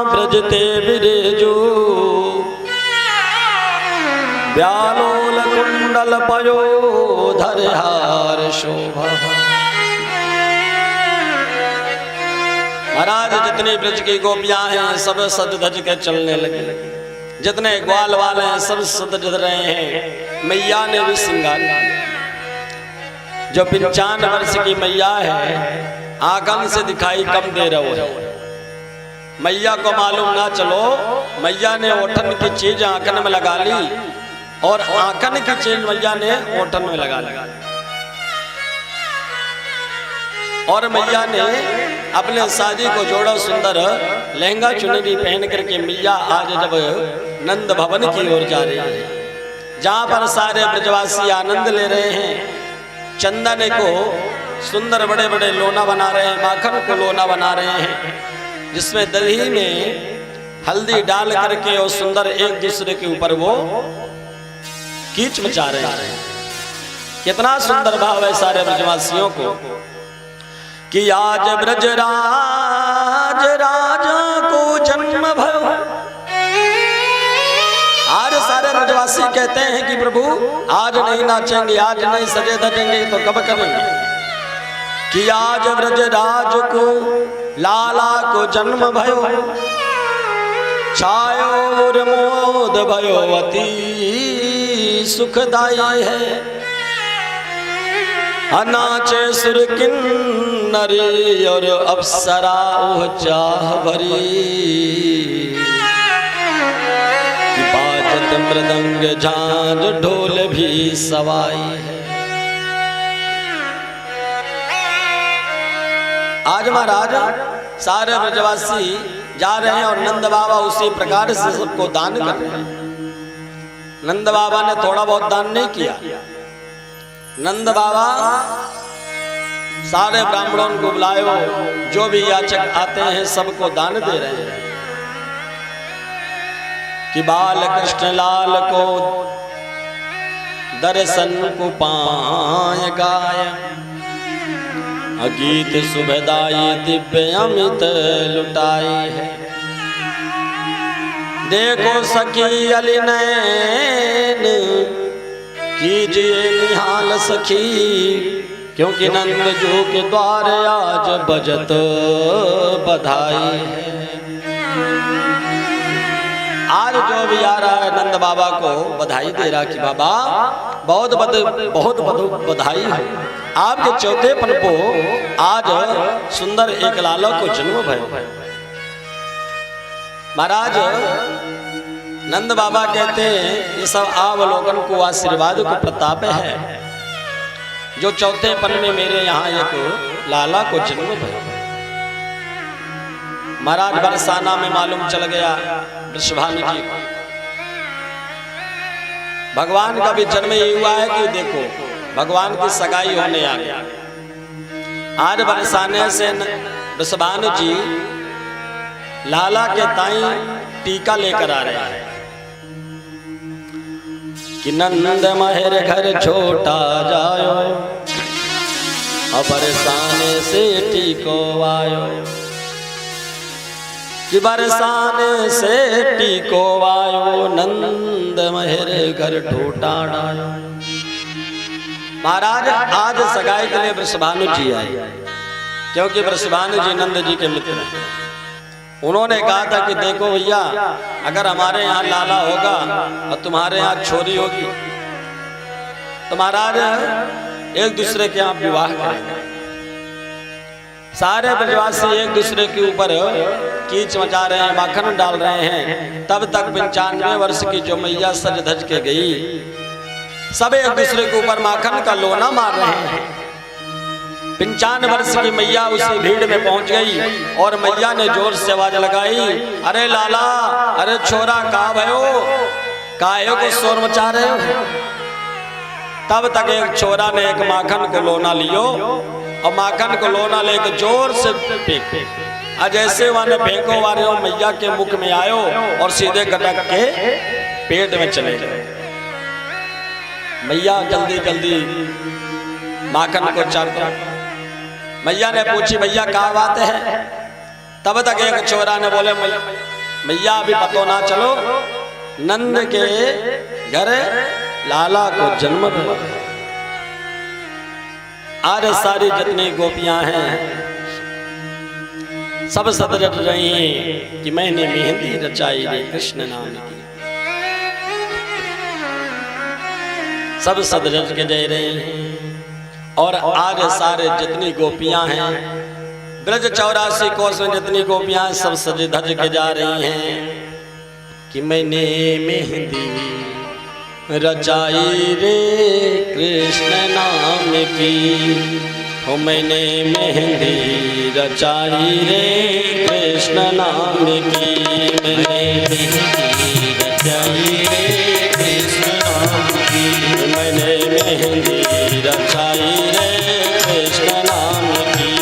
Speaker 3: व्रजते विरेजु व्यालोल कुंडल पयोधर हार शोभा। महाराज जितने ब्रज की गोपियां हैं सब सज धज के चलने लगे, जितने ग्वाल वाले हैं सब सज धज रहे हैं। मैया ने भी श्रृंगार, जो 95 वर्ष की मैया है, आंखन से दिखाई कम दे रहे हो। मैया को मालूम ना चलो, मैया ने ओठन की चीज आंखन में लगा ली और आंखन की चीज मैया ने ओठन में लगा ली। और मैया ने अपने शादी को जोड़ा सुंदर लहंगा चुनरी पहन करके मैया आज जब नंद भवन की ओर जा रही है, जहां पर सारे ब्रजवासी आनंद ले रहे हैं। चंदन को सुंदर बड़े बड़े लोना बना रहे हैं, माखन को लोना बना रहे हैं, जिसमें दही में हल्दी डाल करके और सुंदर एक दूसरे के ऊपर वो कीच मचा रहे हैं। कितना सुंदर भाव है सारे ब्रजवासियों को कि आज ब्रजराज राजा को जन्म भयो। आज सारे ब्रजवासी कहते हैं कि प्रभु आज नहीं नाचेंगे, आज नहीं सजे धजेंगे तो कब करेंगे, कि आज ब्रजराज को लाला को जन्म भयो, छायो मोद भयो अति सुखदाई है। अनाचे सुर किन्नरी और अप्सरा चाह भरी, बाजत मृदंग झांझ ढोल भी सवाई है। आज महाराज सारे ब्रजवासी जा रहे हैं और नंद बाबा उसी प्रकार से सबको दान कर रहे हैं। नंद बाबा ने थोड़ा बहुत दान नहीं किया, नंद बाबा सारे ब्राह्मणों को बुलायो, जो भी याचक आते हैं सबको दान दे रहे हैं कि बाल कृष्ण लाल को दर्शन को पाए गाय, गीत सुभदाई दिव्य अमित लुटाई है। देखो सखी अली नैन कीजिए निहाल सखी, क्योंकि नंद जो के द्वार आज बजत बधाई है। आज जो भी आ रहा है नंद बाबा को बधाई दे रहा कि बाबा बहुत बधाई है, आपके चौथेपन को आज सुंदर एक लाला को जन्म भयो। महाराज नंद बाबा कहते हैं ये सब अवलोकन को आशीर्वाद को प्रताप है, जो चौथेपन में मेरे यहाँ एक लाला को जन्म भयो। महाराज बरसाना में मालूम चल गया वृषभानु जी को, भगवान का भी जन्म ये हुआ है कि देखो भगवान की सगाई होने आ गया। आज बरसाने से वृषभानु जी लाला के ताई टीका लेकर आ रहे हैं कि नंद महर घर छोटा जायो और बरसाने से टीको आयो, कि बरसाने से टीको आयो नंद महर घर छोटा डायो। महाराज आज सगाई के लिए वृषभानु जी आए, क्योंकि वृषभानु जी नंद जी के मित्र हैं। उन्होंने कहा था कि देखो भैया, अगर हमारे यहाँ लाला होगा और तुम्हारे यहाँ छोरी होगी तो महाराज एक दूसरे के यहाँ विवाह करेंगे। सारे ब्रजवासी एक दूसरे के ऊपर कीच मचा रहे हैं, माखन डाल रहे हैं। तब तक 95 वर्ष की जो मैया सज धज के गई, सब एक दूसरे के ऊपर माखन का लोना मार रहे हैं। 95 वर्ष की मैया उसी भीड़ में पहुंच गई और मैया ने जोर से आवाज लगाई, अरे लाला, अरे छोरा कहा भयो, काहे को शोर मचा रहे हो। तब तक एक छोरा ने एक माखन को लोना लियो और माखन को लोना लेकर जोर से फेंक, जैसे वाने फेंको वाले हो मैया के मुख में आयो और सीधे गटक के पेट में चले गए। मैया जल्दी जल्दी माखन को चाटो। मैया ने पूछी, भैया क्या बात है। तब तक एक छोरा ने बोले, मैया अभी पतो ना चलो, नंद के घर लाला को जन्म दिया। आज सारी जितनी गोपियां हैं सब सद रट रही हैं कि मैंने मेहंदी रचाई रे कृष्ण नाम की। सब सद रट के जा रहे हैं और आज सारे जितनी गोपियां हैं ब्रज 84 कोस में जितनी गोपियां हैं सब सज धज के जा रही हैं कि मैंने मेहंदी रचाई रे कृष्ण नाम की। हो मैंने मेहंदी रचाई रे कृष्ण नाम की। मैंने मेहंदी रचाई रे कृष्ण नाम की। मैंने मेहंदी रचाई रे कृष्ण नाम की।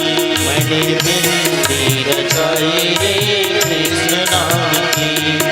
Speaker 3: मैंने मेहंदी रचाई रे कृष्ण नाम की।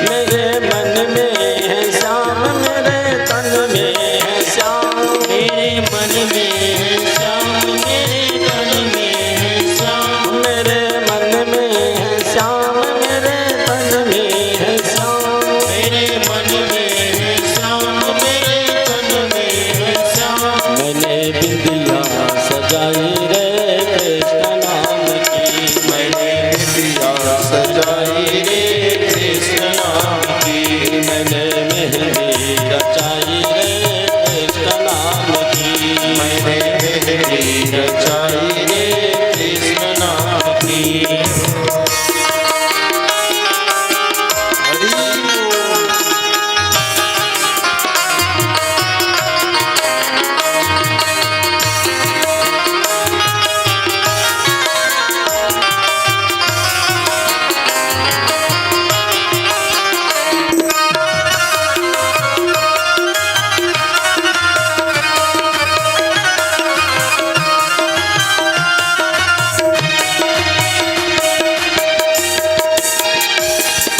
Speaker 3: मेरे मन में है श्याम, मेरे तन में है श्याम। मेरे मन में है श्याम, मेरे तन में है श्याम। मेरे मन में है श्याम, मेरे तन में है श्याम। मेरे मन में है श्याम, मेरे तन में है श्याम। मैंने बिंदिया सजाई रे कृष्ण नाम की। मैंने बिंदिया सजाई रे कृष्ण नाम की। मैंने मेहंदी रचाई रे कृष्ण नाम की। मैंने मेहंदी रचाई रे कृष्ण नाम की।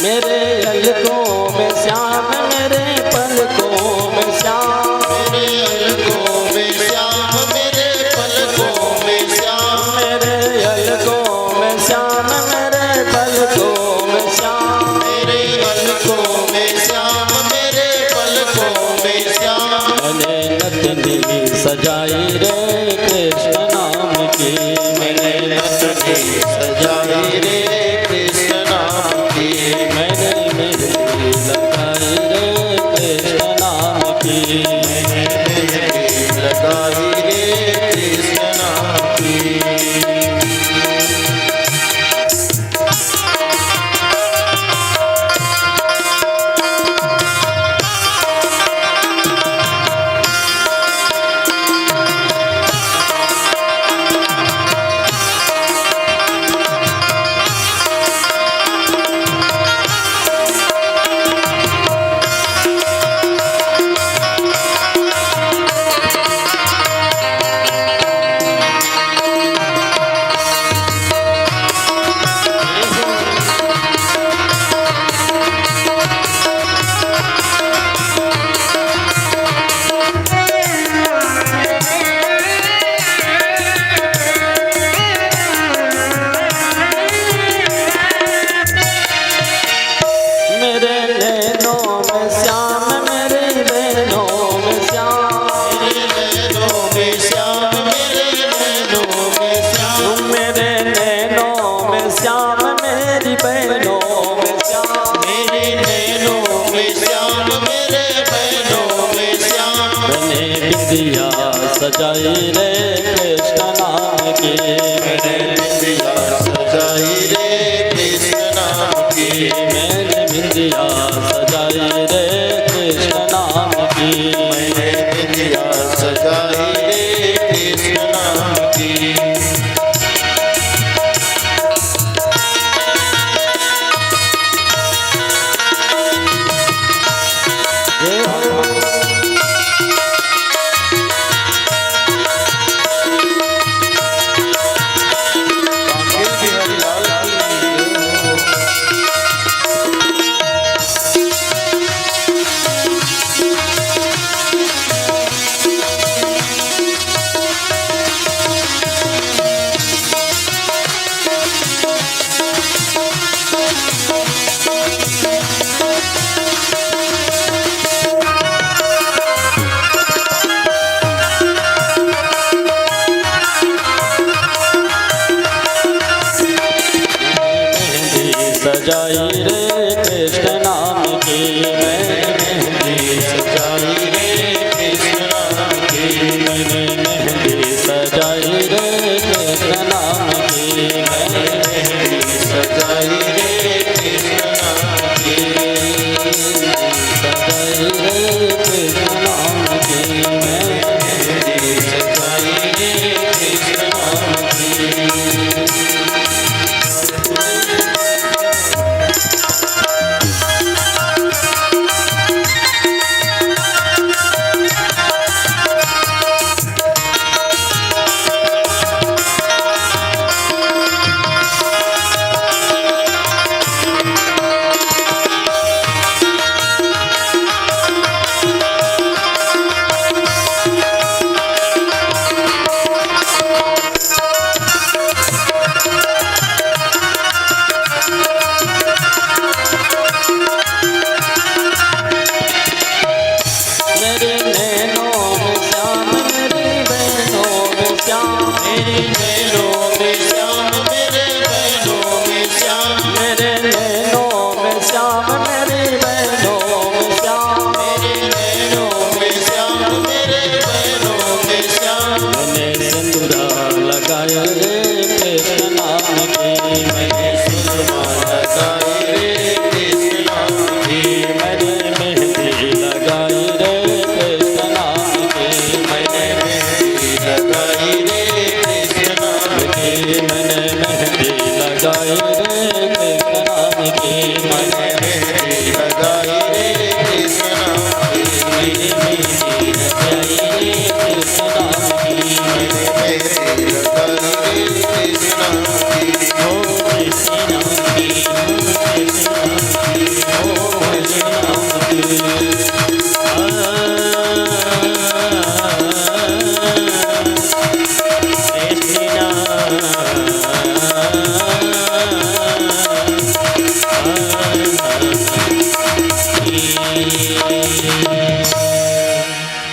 Speaker 3: मेरे अलकों में श्याम, मेरे पलकों में श्याम। मेरे अलकों में श्याम, मेरे पलकों में श्याम। मेरे अलकों में श्याम, मेरे पलकों में श्याम। मेरे अलकों में श्याम, मेरे पलकों में श्याम। मैंने नतनी सजाई रे कृष्ण नाम की। मैंने नतनी सजाई रे कृष्ण नाम की। मैंने मेहंदी लगाई रे कृष्ण नाम की। मैंने मेहंदी लगाई रे कृष्ण नाम की। सजाई रे कृष्ण नाम की,
Speaker 2: मैंने बिंदिया सजाई रे कृष्ण नाम की,
Speaker 3: मैंने बिंदिया सजाई रे कृष्ण नाम की,
Speaker 2: मैंने बिंदिया सजाई रे कृष्ण नाम की।
Speaker 3: सजाई रे कृष्ण नाम की, मैंने मेहंदी
Speaker 2: सजाई रे कृष्ण नाम की,
Speaker 3: मैंने मेहंदी सजाई रे कृष्ण नाम की, मैंने
Speaker 2: मेहंदी सजाई रे कृष्ण नाम की,
Speaker 3: सजाई रे कृष्ण नाम की,
Speaker 2: मेहंदी सजाई रे कृष्ण नाम की।
Speaker 3: मेरे नैनों में श्याम, मेरी बहनों में श्याम,
Speaker 2: मेरी नैनों में श्याम, मेरे बहनों में श्याम,
Speaker 3: मेरे नैनों में श्याम, मेरी बहनों में श्याम,
Speaker 2: मेरी नैनों में श्याम, मेरे बहनों में श्याम।
Speaker 3: मैंने सिंदूरा लगाया रे कृष्ण नाम की, मैंने
Speaker 2: सुरमा लगाई रे कृष्ण नाम की,
Speaker 3: मैंने मेहंदी लगाई रे कृष्ण नाम की,
Speaker 2: मैंने मेहंदी लगाई रे कृष्ण नाम की,
Speaker 3: मैंने मेहंदी लगाई रे कृष्ण नाम की,
Speaker 2: मैंने मेहंदी लगाई रे कृष्ण नाम की,
Speaker 3: मेरी मेहंदी लगाई रे कृष्ण नाम की,
Speaker 2: मैंने मेहंदी लगाई रे कृष्ण नाम की।
Speaker 3: हो कृष्ण नाम की, हो कृष्ण नाम की, हो कृष्ण नाम की।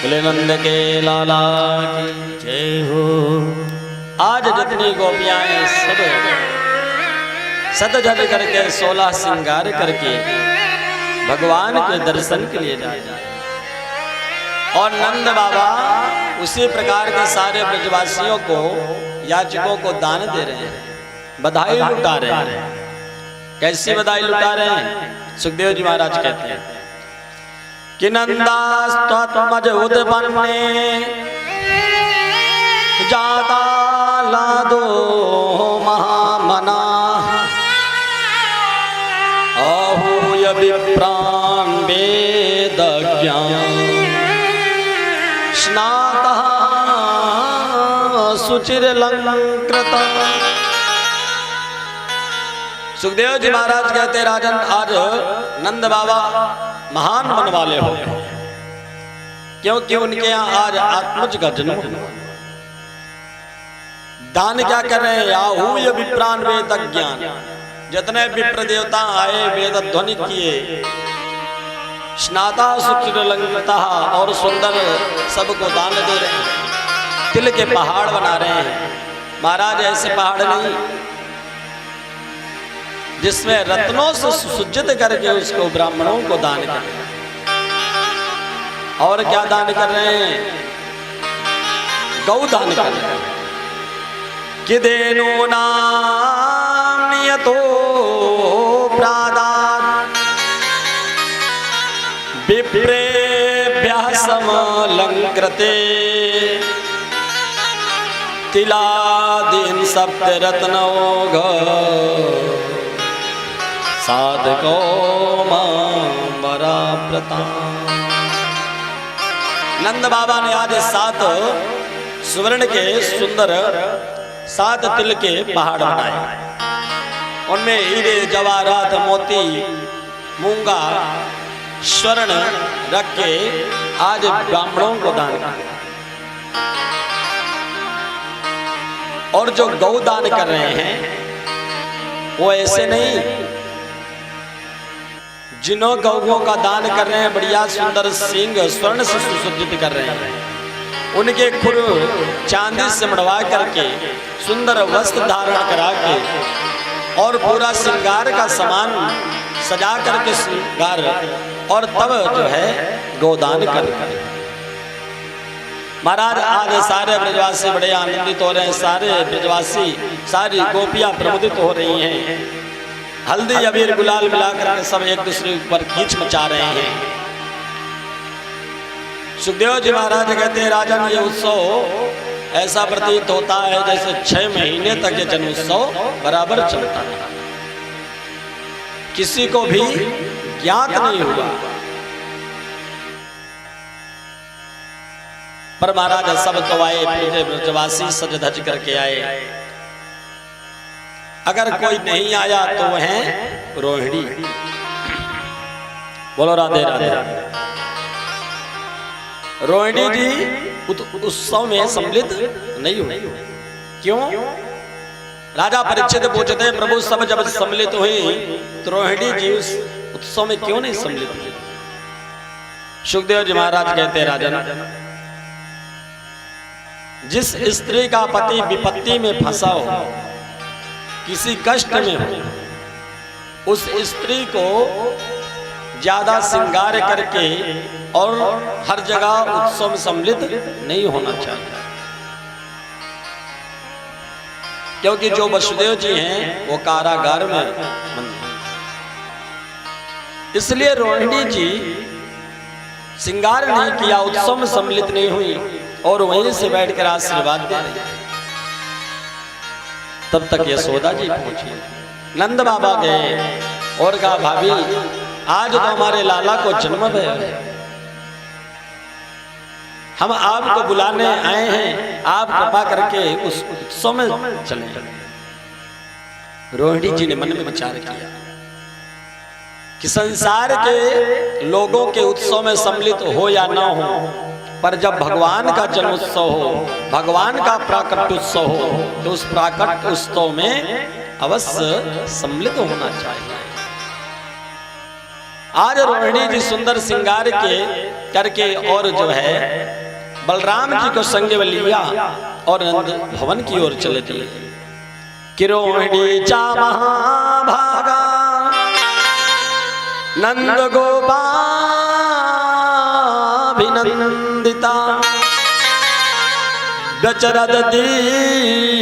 Speaker 3: बोले नंद के लाला की जय हो। आज जितनी गोपियां हैं सब सतझट करके 16 श्रृंगार करके भगवान के दर्शन के लिए जाए, और नंद बाबा उसी प्रकार के सारे ब्रजवासियों को, याचकों को दान दे रहे हैं, बधाई लुटा रहे हैं। कैसी बधाई लुटा रहे हैं? सुखदेव जी महाराज कहते हैं कि नंदास्त्वत्मज उद्पन्ने जाता लादो महामना, आहूय विप्रान् वेदज्ञान् स्नातः सुचिरलंकृतः। सुखदेव जी महाराज कहते राजन, आज नंद बाबा महान मन वाले हो, क्योंकि उनके यहाँ आज आत्मज का जन्म हुआ। दान क्या कर रहे हैं? आहूय विप्रान वेद ज्ञान, जितने विप्र देवता आए वेद ध्वनि किए, स्नाता सुचिरलंकृता, और सुंदर सबको दान दे रहे हैं, तिल के पहाड़ बना रहे हैं। महाराज ऐसे पहाड़ नहीं जिसमें रत्नों से सुसज्जित करके उसको ब्राह्मणों को दान करें। और क्या दान कर रहे हैं? गौदान कर रहे हैं कि देनो नाम नियतो प्रादात् विप्रेभ्यः समलंकृते तिलादीन सप्तरत्नौघ साधको मामराव्रता। नंद बाबा ने आज 7 सुवर्ण के सुंदर 7 तिल के पहाड़ बनाए। उनमें हीरे जवाहरात मोती मूंगा स्वर्ण रख के आज ब्राह्मणों को दान किया। और जो गौदान कर रहे हैं वो ऐसे नहीं, जिन्हों गौओं का दान कर रहे हैं बढ़िया सुंदर सिंह स्वर्ण से सुसज्जित कर रहे हैं, उनके खुर चांदी से मढ़वा करके सुंदर वस्त्र धारण करा के और पूरा श्रृंगार का सामान सजा करके श्रृंगार और तब जो है गोदान कर। महाराज आज सारे ब्रजवासी बड़े आनंदित हो रहे हैं, सारे ब्रजवासी सारी गोपियां प्रमुदित हो रही हैं। हल्दी अबीर गुलाल मिलाकर के सब एक दूसरे पर खींच मचा रहे हैं। सुखदेव जी महाराज कहते हैं राजन ये उत्सव ऐसा प्रतीत होता है जैसे 6 महीने तक ये जन्मोत्सव बराबर चलता है, किसी को भी ज्ञात नहीं हुआ। पर महाराज सब तो आए, पूरे ब्रजवासी सज धज करके आए। अगर कोई नहीं आया तो वह है रोहिणी। बोलो राधे राधे। रोहिणी जी उत्सव में सम्मिलित नहीं हुई। क्यों? राजा परीक्षित पूछते प्रभु सब जब सम्मिलित हुई तो रोहिणी जी उस उत्सव में क्यों नहीं सम्मिलित हुई? सुखदेव जी महाराज कहते राजन, जिस स्त्री का पति विपत्ति में फंसा हो, किसी कष्ट में हो, उस स्त्री को ज्यादा श्रृंगार करके और हर जगह उत्सव में सम्मिलित नहीं होना चाहिए। क्योंकि जो वसुदेव जी हैं वो कारागार में बंद हैं। इसलिए रोहिणी जी श्रृंगार नहीं किया, उत्सव में सम्मिलित नहीं हुई और वहीं से बैठकर आशीर्वाद दे रही। तब तक यशोदा जी पहुंची। नंद बाबा गए और कहा भाभी आज तो हमारे लाला को जन्म है, हम आपको बुलाने आए हैं, आप कृपा करके उस उत्सव में चलें। रोहिणी जी ने मन में विचार किया कि संसार के लोगों के उत्सव में सम्मिलित हो या ना हो, पर जब भगवान का जन्मोत्सव हो, भगवान का प्राकट उत्सव हो, तो उस प्राकट उत्सव में अवश्य सम्मिलित होना चाहिए। आज रोहिणी जी सुंदर श्रृंगार के करके और जो है बलराम जी को संग में लिया और नंद भवन की ओर चले दिए। कि रोहिणी चा महाभागा नंद गोपाभिनंदिता गचरद दिव्यवासः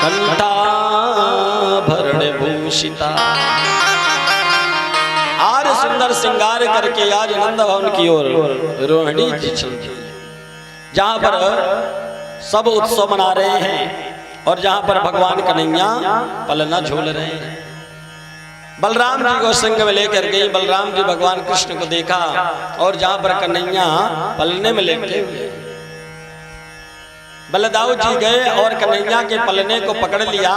Speaker 3: कंठाभरण भूषिता। आज सुंदर श्रृंगार करके आज नंद भवन की ओर रोहिणी जी चलती, जहां पर सब उत्सव मना रहे हैं और जहां पर भगवान कन्हैया पलना झूल रहे हैं। बलराम जी को संग में लेकर गई। बलराम जी भगवान कृष्ण को देखा और जहां पर कन्हैया पलने में लेटे हुए, बलदाऊ जी गए और कन्हैया के पलने को पकड़ लिया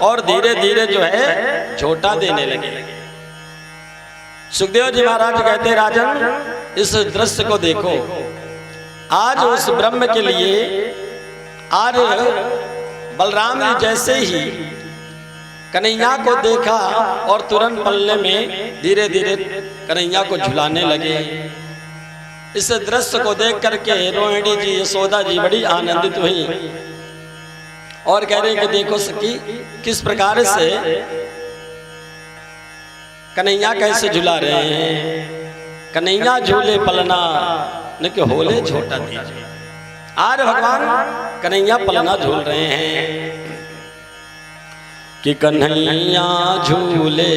Speaker 3: और धीरे धीरे जो है झोटा देने लगे। सुखदेव जी महाराज कहते राजन इस दृश्य को देखो। आज उस ब्रह्म के लिए आज बलराम जी जैसे ही कन्हैया को देखा और तुरंत पलने में धीरे धीरे कन्हैया को झुलाने लगे। इस दृश्य को देख करके रोहिणी जी यशोदा जी बड़ी आनंदित हुई और कह रहे कि देखो सखी किस प्रकार से कन्हैया कैसे झुला रहे हैं। कन्हैया झूले पलना न कि होले छोटा दीजिए। आज भगवान कन्हैया पलना झूल रहे हैं कि कन्हैया झूले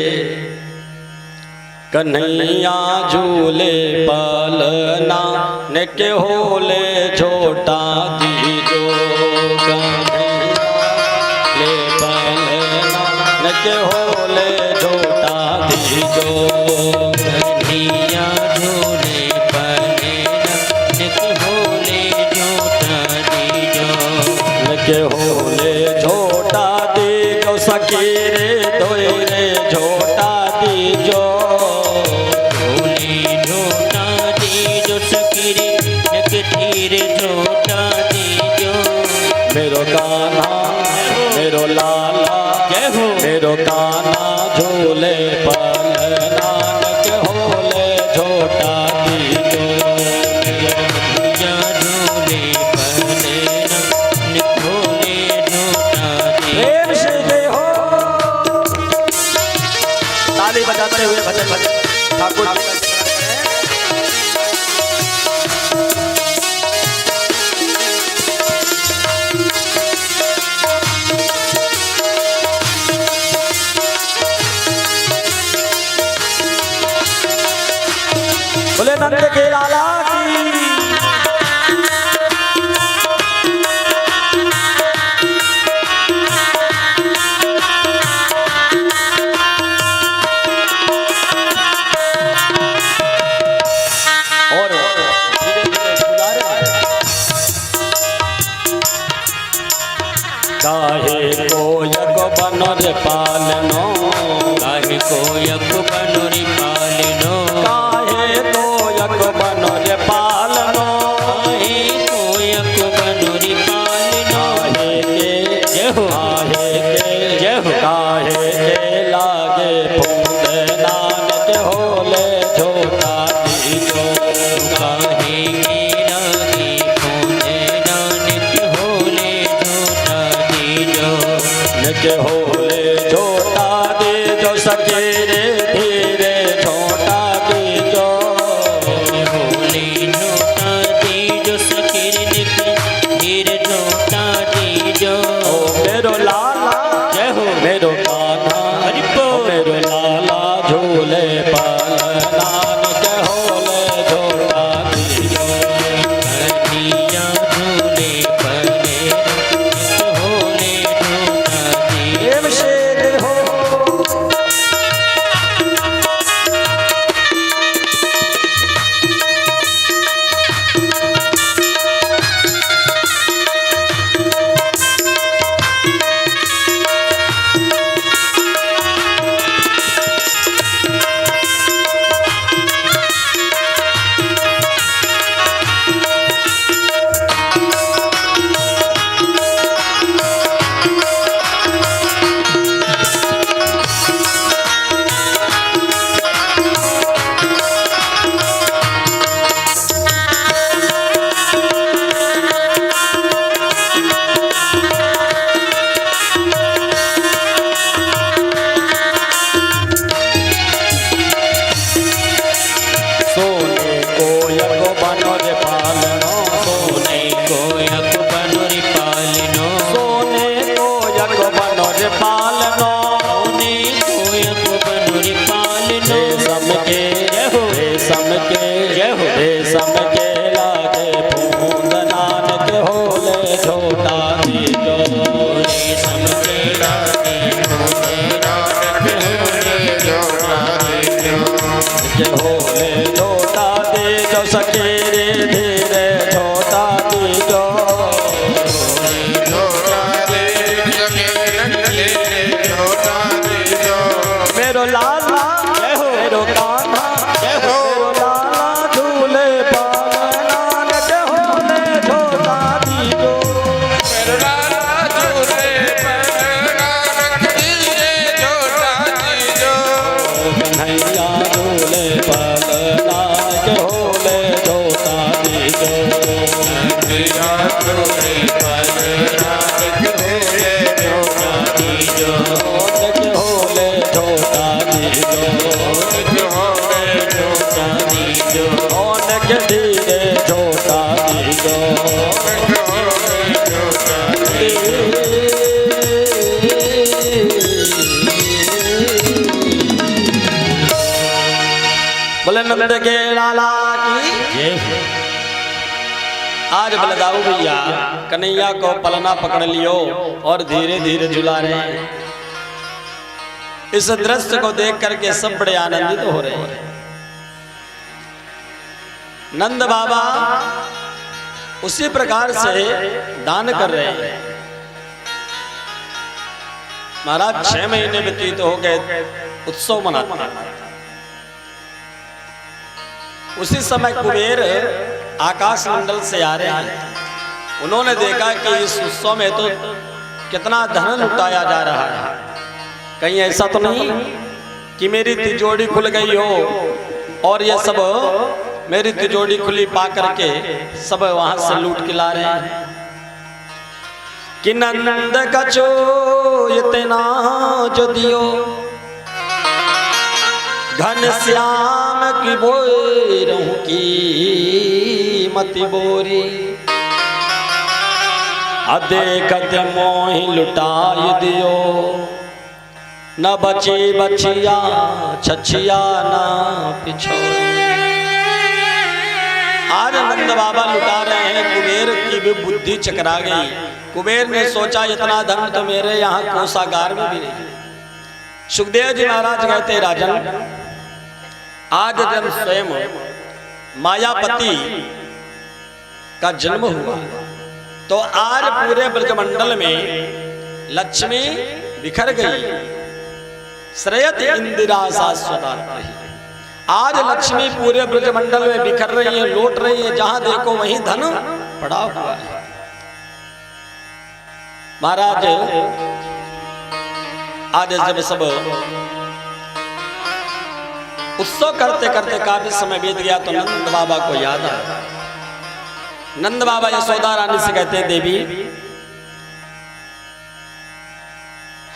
Speaker 3: कन्हैया झूले पलना न के होले छोटा दीजो। कन्हैया ले पलना न के होले छोटा दीजो।
Speaker 1: कन्हैया झूले पलना न के होले छोटा दीजो।
Speaker 3: न के होले छोटा दीजो सखी रे दोय रे छोटा दीजो।
Speaker 1: होले छोटा दीजो सखी रे न के धीरे छोटा दीजो।
Speaker 3: मेरो कान्हा मेरो लाला
Speaker 1: जय हो।
Speaker 3: मेरो कान्हा झूले पलना न के होले छोटा दीजो।
Speaker 1: कन्हैया झूले पलना न के होले छोटा दीजो।
Speaker 3: प्रेम से जय हो। ताली बजाते हुए भजन भजन ठाकुर जी। बोले नंद के लाला की। और धीरे धीरे सुधारे काहे कोयक बनर पालनो।
Speaker 1: काहे कोयक बनोरी पालनो।
Speaker 3: काहे कोयक बनर पालनो।
Speaker 1: काहे कोयक बनोरी पालनो।
Speaker 3: काहे के
Speaker 1: जय हो।
Speaker 3: काहे के
Speaker 1: जय हो।
Speaker 3: काहे के लागे फूल नानक होले छोटा दीजो।
Speaker 1: काहे के लागे फूल नानक होले छोटा दीजो।
Speaker 3: नक होले छोटा दीजो सखी रे धीरे छोटा दीजो।
Speaker 1: होले छोटा दीजो सखी रे धीरे छोटा दीजो।
Speaker 3: ओ मेरो लाला
Speaker 1: जय हो।
Speaker 3: मेरो कान्हा
Speaker 1: हरि बोल।
Speaker 3: मेरो लाला झूले पलना नक होले छोटा दीजो।
Speaker 1: कन्हैया झूले पलना न होले छोटा दीजो।
Speaker 3: प्रेम से जय हो। सोने कोयक बनर पालनो।
Speaker 1: सोने कोयक बनोरी पालनो।
Speaker 3: सोने कोयक बनर पालनो।
Speaker 1: सोने कोयक बनोरी पालनो।
Speaker 3: रेशम के
Speaker 1: जय हो।
Speaker 3: रेशम के
Speaker 1: जय हो।
Speaker 3: रेशम के लागे फूंद नानक होले छोटा दीजो।
Speaker 1: रेशम के लागे फूल नानक होले
Speaker 3: के होले छोटा दीजो सखी रे धीरे छोटा दीजो। मेरो लाला
Speaker 1: जय हो।
Speaker 3: मेरो कान्हा
Speaker 1: जय हो।
Speaker 3: मेरो लाला झूले पलना नक होले छोटा दीजो। कन्हैया झूले पलना के होले छोटा दीजो। के होले छोटा दीजो। के धीरे न्योता दे दो। बोले नंद के लाला की
Speaker 1: जय हो।
Speaker 3: आज बलदाऊ भैया कन्हैया को पलना पकड़ लियो और धीरे धीरे झुला रहे हैं। इस दृश्य को देख करके सब बड़े आनंदित हो रहे हैं। नंद बाबा उसी प्रकार से दान कर रहे हैं। महाराज 6 महीने व्यतीत हो गए, उत्सव मनाते हैं। उसी समय कुबेर आकाश मंडल से आ रहे हैं। उन्होंने देखा कि इस उत्सव में तो कितना धन लुटाया जा रहा है, कहीं ऐसा तो नहीं कि मेरी तिजोरी खुल गई हो और ये सब मेरी तिजोरी खुली पा करके सब वहां से लूट के ला रहे हैं। कि नंद कछो इतना जो दियो, घन श्याम की बोई रहूं की मति बोरी, देखत मोहि लुटाई दियो, न बची बचिया छछिया ना पिछोरी। आज नंद बाबा लुटा रहे हैं। कुबेर की भी बुद्धि चकरा गई। कुबेर ने सोचा इतना धन तो मेरे यहाँ कोषागार में भी नहीं। सुखदेव जी महाराज कहते राजन, आज जब स्वयं मायापति का जन्म हुआ तो आज पूरे ब्रजमंडल में लक्ष्मी बिखर गई। श्रेयत इंदिरा शाश्वता। आज लक्ष्मी पूरे ब्रजमंडल में बिखर रही है, लौट रही है। जहां देखो वहीं धन पड़ा हुआ है। महाराज आज जब सब उत्सव करते करते काफी समय बीत गया तो नंद बाबा को याद आया। नंद बाबा यशोदा रानी से कहते हैं, देवी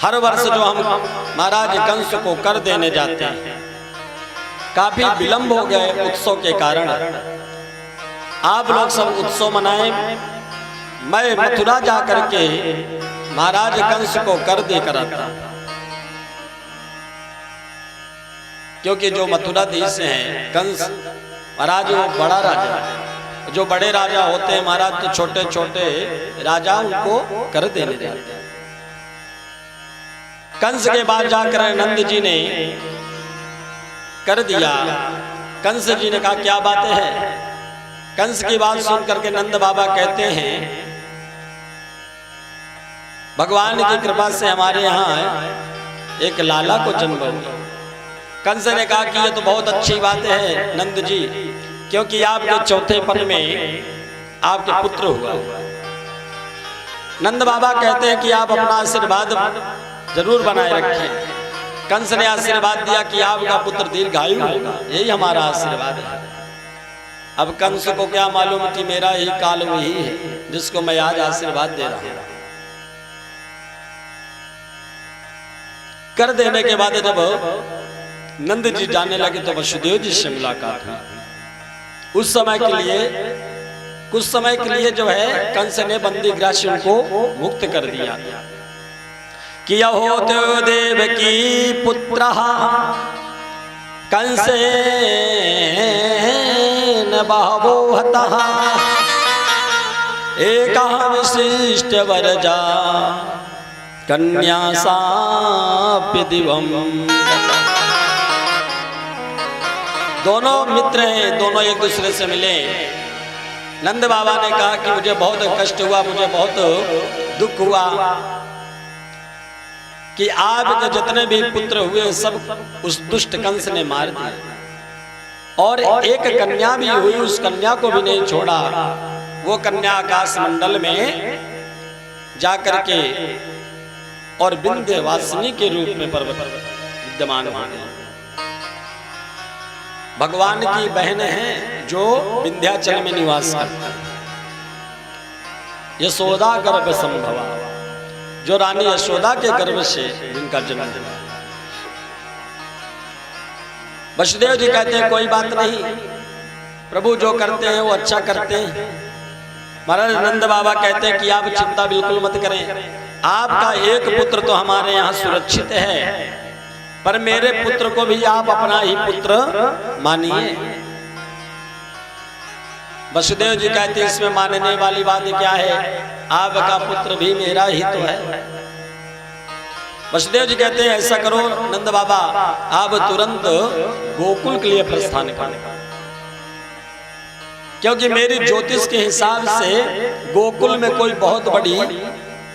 Speaker 3: हर वर्ष जो हम महाराज कंस को कर देने जाते हैं, काफी विलंब हो गए उत्सव के कारण। आप लोग सब उत्सव मनाएं, मैं मथुरा जा करके महाराज कंस को कर देकर आता। क्योंकि जो मथुरा देश से हैं कंस महाराज वो बड़ा राजा है। जो बड़े राजा होते हैं महाराज तो छोटे छोटे राजा उनको कर देने जाते हैं। कंस के बाद जाकर नंद जी ने कर दिया। कंस जी ने कहा क्या बात है। कंस की बात सुन करके नंद बाबा कहते हैं, भगवान की कृपा से हमारे यहाँ एक लाला को जन्म हुआ। कंस ने कहा कि ये तो बहुत अच्छी बात है नंद जी, क्योंकि आपके चौथे पन में आपके पुत्र हुआ। नंद बाबा कहते हैं कि आप अपना आशीर्वाद जरूर बनाए रखें। कंस ने आशीर्वाद दिया कि आपका पुत्र दीर्घायु होगा, यही हमारा आशीर्वाद है। अब कंस को क्या मालूम कि मेरा ही काल वही है जिसको मैं आज आशीर्वाद दे रहा हूं। कर देने के बाद जब नंद जी जाने लगे तो वसुदेव जी से मुलाकात हुई। उस समय के लिए कुछ समय के लिए जो है कंस ने बंदी गृह से उनको मुक्त कर दिया कि यहो देव की पुत्र कंसे न बहवो हतः एक विशिष्ट वरजा कन्या साप्य दिवम। दोनों मित्र हैं, दोनों एक दूसरे से मिले। नंद बाबा ने कहा कि मुझे बहुत कष्ट हुआ, मुझे बहुत दुख हुआ कि आपके जितने भी पुत्र हुए सब उस दुष्ट कंस ने मार दिए, और एक कन्या भी हुई, उस कन्या को भी नहीं छोड़ा। वो कन्या आकाश मंडल में जाकर के और विंध्यवासिनी के रूप में पर्वत विद्यमान हो गई। भगवान की बहन है जो विंध्याचल में निवास करती है। यशोदा गर्भ संभवा, जो रानी यशोदा के गर्भ से जिनका जन्म हुआ। वसुदेव जी कहते हैं कोई बात नहीं प्रभु जो करते हैं वो अच्छा करते हैं। महाराज नंद बाबा कहते हैं कि आप चिंता बिल्कुल मत करें, आपका एक पुत्र तो हमारे यहाँ सुरक्षित है, पर मेरे पुत्र को भी आप अपना ही पुत्र मानिए। वसुदेव जी कहते हैं इसमें मानने वाली बात क्या है, आपका पुत्र भी मेरा ही तो है। वसुदेव जी कहते हैं ऐसा करो नंद बाबा, आप तुरंत गोकुल के लिए प्रस्थान करें, क्योंकि मेरी ज्योतिष के हिसाब से गोकुल में कोई बहुत बड़ी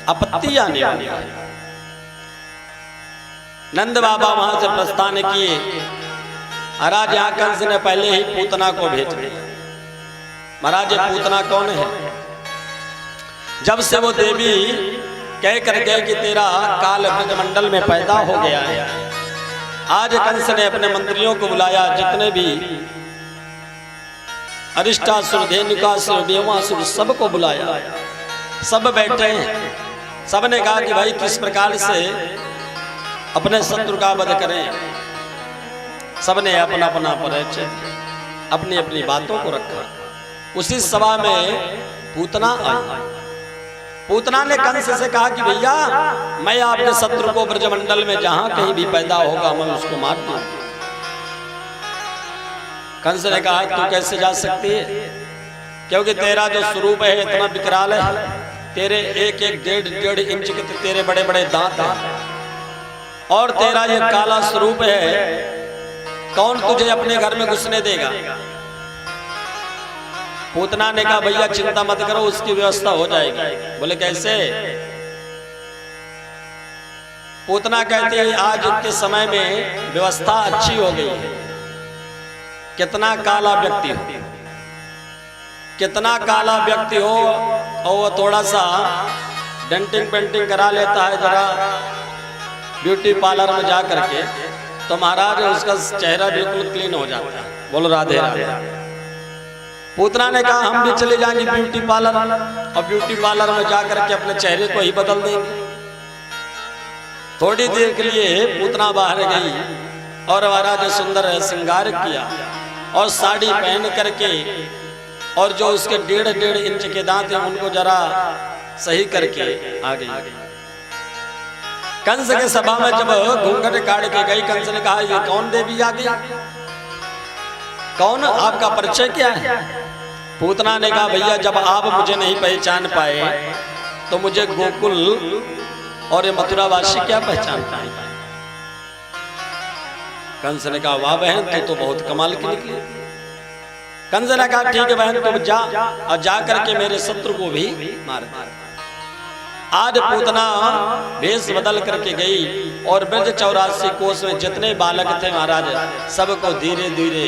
Speaker 3: आपत्ति आने वाली है। नंद बाबा वहां से प्रस्थान किए। महाराज यहाँ कंस ने पहले ही पूतना को भेज दिया। महाराज पूतना कौन है? जब से वो देवी कह कर गए कि तेरा काल ब्रजमंडल में पैदा हो गया है, आज कंस ने अपने मंत्रियों को बुलाया, जितने भी अरिष्टासुर, धेनुकासुर, बेवासुर सबको बुलाया। सब बैठे हैं। सब ने कहा कि भाई किस प्रकार से अपने शत्रु का वध करें। सब ने अपना अपना परिचय, अपनी अपनी बातों को रखा। उसी सभा में पूतना आई। पूतना ने कंस से कहा कि भैया मैं आपके शत्रु को ब्रजमंडल में जहां कहीं भी पैदा होगा मैं उसको मार दूंगा। कंस ने कहा तू कैसे जा सकती है, क्योंकि तेरा जो स्वरूप है इतना विकराल है, तेरे एक एक डेढ़ इंच के तेरे बड़े बड़े दांत हैं, और तेरा ये काला स्वरूप है, कौन तुझे अपने घर में घुसने देगा। पूतना ने कहा भैया चिंता मत करो, उसकी व्यवस्था हो जाएगी। बोले कैसे? पूतना कहती है आज के समय में व्यवस्था अच्छी हो गई है। कितना काला व्यक्ति हो, कितना काला व्यक्ति हो, और वो थोड़ा सा डेंटिंग पेंटिंग करा लेता है जरा ब्यूटी पार्लर में जा करके, तो महाराज उसका चेहरा बिल्कुल क्लीन हो जाता है। बोलो राधे राधे। पूतना ने कहा हम भी चले जाएंगे ब्यूटी पार्लर, और ब्यूटी पार्लर में जा करके अपने चेहरे को ही बदल देंगे। थोड़ी देर के लिए पूतना बाहर गई और महाराज सुंदर श्रृंगार किया और साड़ी पहन करके, और जो उसके डेढ़ इंच के दांत हैं उनको जरा सही करके आ गई। कंस के सभा में जब घूंघट काट के गई, कंस ने कहा ये कौन देवी आ गई, कौन, आपका परिचय क्या है? पूतना ने कहा भैया जब आप मुझे नहीं पहचान पाए तो मुझे गोकुल और ये मथुरावासी क्या पहचान पाए। कंस ने कहा वाह बहन तू तो बहुत कमाल की निकली। कंस ने कहा ठीक है बहन तुम जा, और जा करके मेरे शत्रु को भी मार दे। आज पूतना भेष बदल करके गई और ब्रज 84 कोस में जितने बालक थे महाराज सबको धीरे धीरे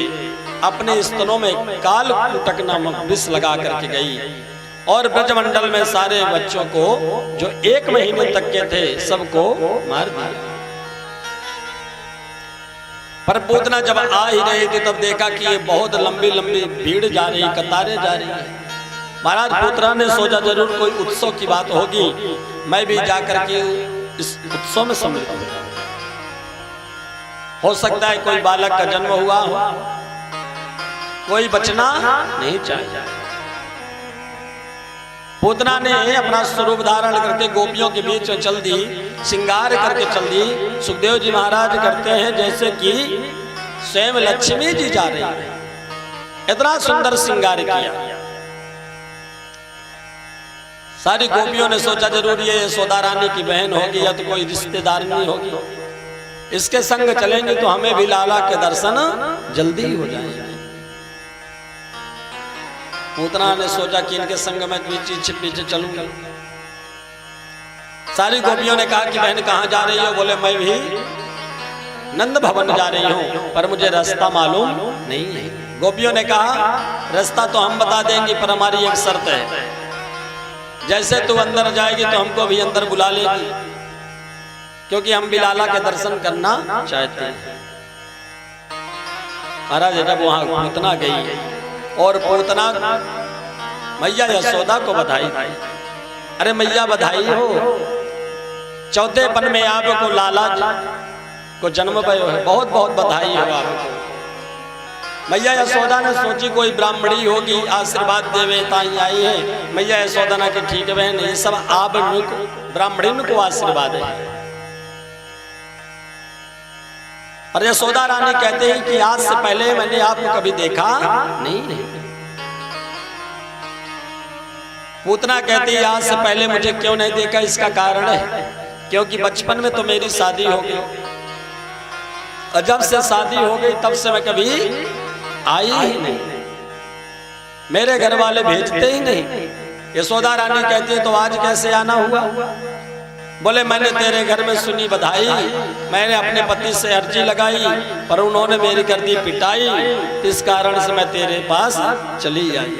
Speaker 3: अपने स्तनों में काल कुटक नामक विष लगा करके गई, और ब्रजमंडल में सारे बच्चों को जो 1 महीने तक के थे सबको मार दिया। पर पूतना जब आ ही रही थी तब देखा कि ये बहुत लंबी लंबी भीड़ जा रही, कतारें जा रही है। महाराज पुत्रा ने सोचा जरूर कोई उत्सव की बात होगी, मैं भी जाकर के इस उत्सव में सम्मिलित हो सकता है कोई बालक का जन्म हुआ हो, कोई बचना नहीं चाहिए। पूतना ने अपना स्वरूप धारण करके गोपियों के बीच में चल दी, श्रृंगार करके चल दी। सुखदेव जी महाराज करते हैं जैसे कि स्वयं लक्ष्मी जी जा रही है, इतना सुंदर श्रृंगार किया। सारी गोपियों ने सोचा जरूर ये यशोदा रानी की बहन होगी या तो कोई रिश्तेदार नहीं होगी, इसके संग चलेंगे तो हमें भी लाला के दर्शन जल्दी ही हो जाएंगे। पूतना ने सोचा कि इनके संग में पीछे पीछे चलूंगा। सारी गोपियों ने कहा कि बहन कहाँ जा रही हो? बोले मैं भी नंद भवन जा रही हूँ, पर मुझे रास्ता मालूम नहीं है। गोपियों ने कहा रास्ता तो हम बता देंगे, पर हमारी एक शर्त है, जैसे तू अंदर जाएगी तो हमको भी अंदर बुला लेगी, क्योंकि हम भी लाला के दर्शन करना चाहते हैं। महाराज जब वहां पूतना गई और पूतना मैया यशोदा को बधाई दी, अरे मैया बधाई हो, चौथे पन में आपको लाला को जन्म भयो है, बहुत बहुत बधाई हो आपको। मैया यशोदा ने सोची कोई ब्राह्मणी होगी, आशीर्वाद देवे ताई आई है। मैया यशोदा ने कि ठीक है बहन, ये सब आप ब्राह्मणी को आशीर्वाद है। और यशोदा रानी कहते हैं कि आज से पहले मैंने आपको कभी देखा नहीं। पूतना कहती है आज से पहले मुझे क्यों नहीं देखा, इसका कारण है क्योंकि बचपन में तो मेरी शादी हो गई और जब से शादी हो गई तब से मैं कभी आई ही नहीं, मेरे घर वाले भेजते ही नहीं। यशोदा रानी कहती है तो आज कैसे आना हुआ? बोले मैंने तेरे घर में सुनी बधाई, मैंने अपने पति से अर्जी लगाई पर उन्होंने मेरी कर दी पिटाई, इस कारण से मैं तेरे पास चली आई।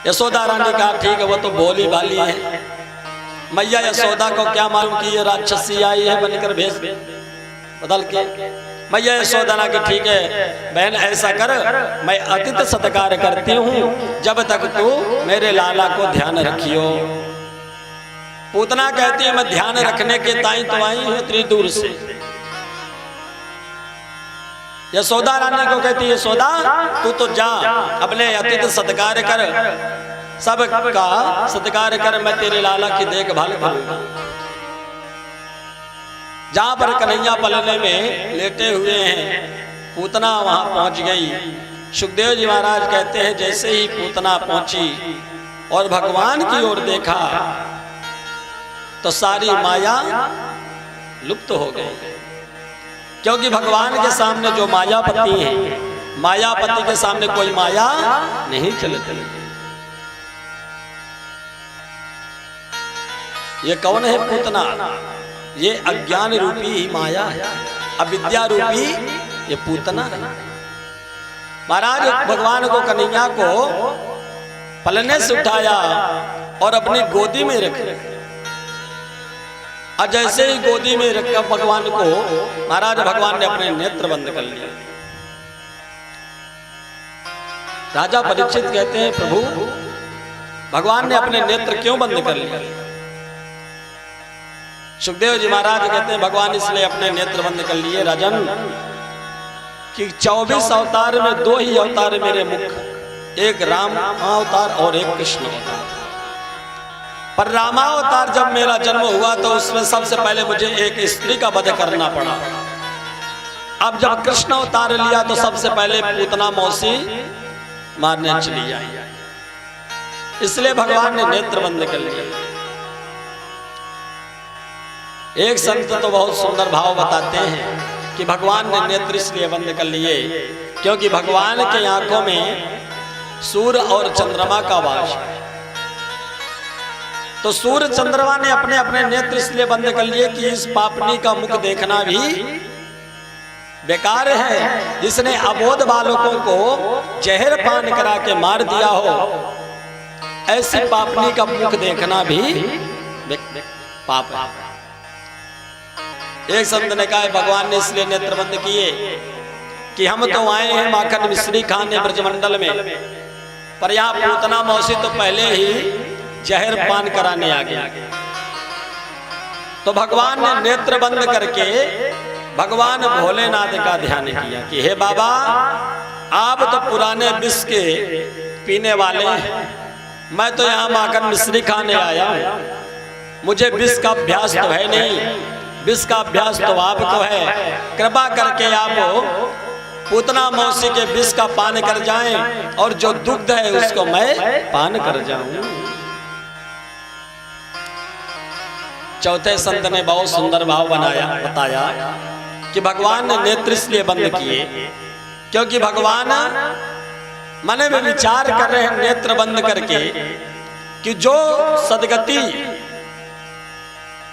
Speaker 3: यशोदा रानी कहा ठीक है, वो तो भोली भाली है। मैया यशोदा को क्या मालूम कि ये राक्षसी आई है बनकर भेष बदल के। मैया यशोदा ने कि ठीक है बहन, ऐसा कर मैं अतिथि सत्कार करती हूँ जब तक तू मेरे लाला को ध्यान रखियो। पूतना कहती है मैं ध्यान रखने के ताई तो आई हूँ इतनी दूर से। यशोदा रानी को कहती है यशोदा तू तो जा अपने अतिथि सत्कार कर, सब का सत्कार कर, मैं तेरे लाला की देखभाल करूंगा। जहां पर कन्हैया पलने में लेटे हुए हैं पूतना वहां पहुंच गई। सुखदेव जी महाराज कहते हैं जैसे ही पूतना पहुंची और भगवान की ओर देखा तो सारी माया लुप्त हो गई, क्योंकि भगवान के सामने जो मायापति है, मायापति के सामने कोई माया नहीं चलती। ये कौन है पूतना? ये अज्ञान रूपी ही माया है, अविद्या रूपी ये पूतना है। महाराज भगवान को कन्हैया को पलने से उठाया और अपनी गोदी में रख, और जैसे ही गोदी में रखा भगवान को, महाराज भगवान ने अपने नेत्र बंद कर लिए। राजा परीक्षित कहते हैं प्रभु भगवान ने अपने नेत्र क्यों बंद कर लिए? सुखदेव जी महाराज कहते हैं भगवान इसलिए अपने नेत्र बंद कर लिए राजन कि 24 अवतार में 2 ही अवतार मेरे मुख, एक राम अवतार और एक कृष्ण अवतार। पर रामावतार जब मेरा जन्म हुआ तो उसमें सबसे पहले मुझे एक स्त्री का वध करना पड़ा। अब जब कृष्ण अवतार लिया तो सबसे पहले पूतना मौसी मारने चली आई, इसलिए भगवान ने नेत्र बंद कर लिया। एक संत तो बहुत सुंदर भाव बताते हैं कि भगवान ने नेत्र इसलिए बंद कर लिए क्योंकि भगवान के आंखों में सूर्य और चंद्रमा का वास है। तो सूर्य चंद्रमा ने अपने अपने नेत्र इसलिए बंद कर लिए कि इस पापनी का मुख देखना भी बेकार है। जिसने अबोध बालकों को जहर पान करा के मार दिया हो, ऐसी पापनी का मुख देखना भी पाप है। एक संत ने कहा भगवान ने इसलिए नेत्र बंद किए कि हम तो आए हैं माखन मिश्री खाने ब्रजमंडल में, पर यहाँ पूतना मौसी तो पहले ही जहर पान कराने आ गया। तो भगवान ने नेत्र बंद करके भगवान भोलेनाथ का ध्यान किया कि हे बाबा आप तो पुराने विष के पीने वाले हैं, मैं तो यहाँ माखन मिश्री खाने आया हूँ, मुझे विष का अभ्यास तो है नहीं, विष का अभ्यास तो आपको है। कृपा करके आप पूतना मौसी के विष का पान कर जाएं और जो दुग्ध है उसको मैं पान कर जाऊं। चौथे संत ने बहुत सुंदर भाव बताया कि भगवान ने नेत्र इसलिए बंद किए क्योंकि भगवान मन में विचार कर रहे हैं नेत्र बंद करके कि जो सदगति,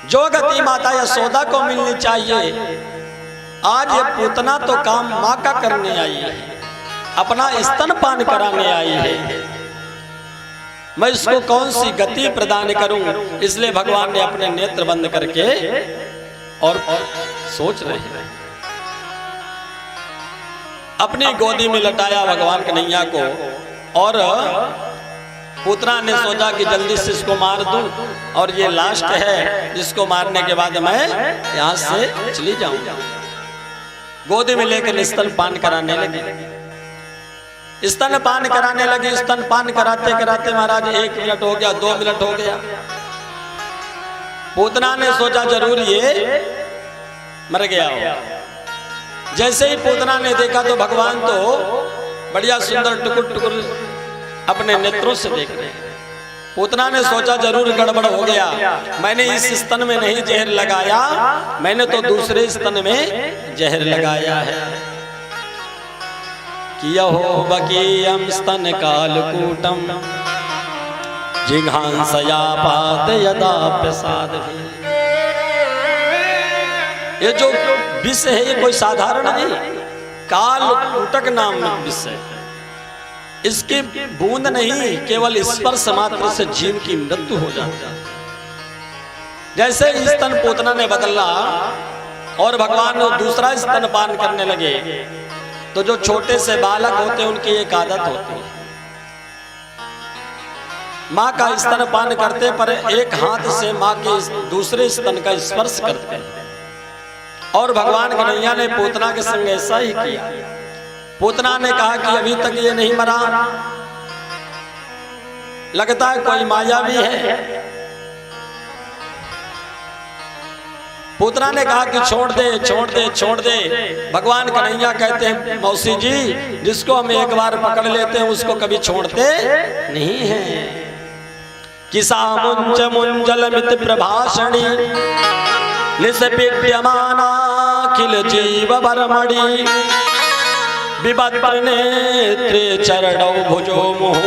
Speaker 3: जो गति माता यशोदा को मिलनी चाहिए, आज ये पूतना तो काम माँ का करने आई है, अपना स्तन पान कराने आई है, मैं इसको कौन सी गति प्रदान करूं। इसलिए भगवान ने अपने नेत्र बंद करके और सोच रहे हैं। अपनी गोदी में लटाया भगवान कन्हैया को और पूतना ने सोचा कि जल्दी से इसको मार दूं और ये लास्ट है जिसको मारने के बाद मैं यहां से चली जाऊं। गोदी में लेकर स्तनपान कराने लगी। स्तनपान कराने लगी। स्तनपान कराते कराते महाराज 1 मिनट हो गया, 2 मिनट हो गया। पूतना ने सोचा जरूर ये मर गया हो। जैसे ही पूतना ने देखा तो भगवान तो बढ़िया सुंदर टुकुर टुकुर अपने नेत्रों से देख रहे हैं। पूतना ने सोचा जरूर गड़बड़ हो गया, मैंने इस स्तन में नहीं जहर लगाया, मैंने तो दूसरे स्तन में जहर लगाया है। किया हो बकीयम स्तन कालकूटम जिघांसया पात यदा प्रसाद। ये जो विष है ये कोई साधारण नहीं, कालकूटक नाम विष है। इसकी बूंद नहीं, केवल स्पर्श मात्र से जीव की मृत्यु हो जाती है। जैसे स्तन पूतना ने बदला और भगवान दूसरा स्तन पान करने लगे, तो जो छोटे से बालक होते हैं उनकी एक आदत होती है, माँ का स्तन पान करते पर एक हाथ से माँ के दूसरे स्तन का स्पर्श करते हैं। और भगवान कन्हैया ने पूतना के संग ऐसा ही किया। पूतना ने कहा कि अभी तक ये नहीं मरा, लगता है कोई माया भी है। पूतना ने कहा कि छोड़ दे छोड़ दे छोड़ दे। भगवान कन्हैया कहते हैं मौसी जी, जिसको हम एक बार पकड़ लेते हैं उसको कभी छोड़ते नहीं हैं। किसा मुंज मुंजल मित प्रभाषणी निस्पीड्यमाना खिल जीव बरमणि विभद्र नेत्रे चरणौ भुजो मुहुः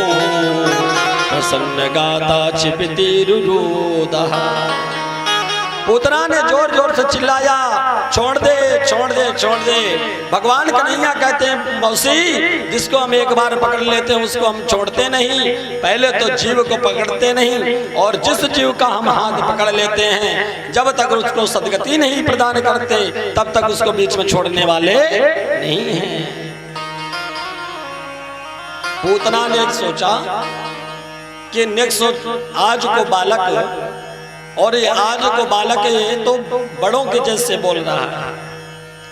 Speaker 3: प्रसन्न गाता क्षिपति रुरोदः। पूतना ने जोर जोर से चिल्लाया, छोड़ दे छोड़ दे छोड़ दे। भगवान कन्हैया कहते हैं मौसी, जिसको हम एक बार पकड़ लेते हैं उसको हम छोड़ते नहीं। पहले तो जीव को पकड़ते नहीं, और जिस जीव का हम हाथ पकड़ लेते हैं जब तक उसको सद्गति नहीं प्रदान करते तब तक उसको बीच में छोड़ने वाले नहीं हैं। पूतना ने सोचा कि नेक्स्ट आज को बालक, और ये आज को बालक है तो बड़ों के जैसे बोल रहा है,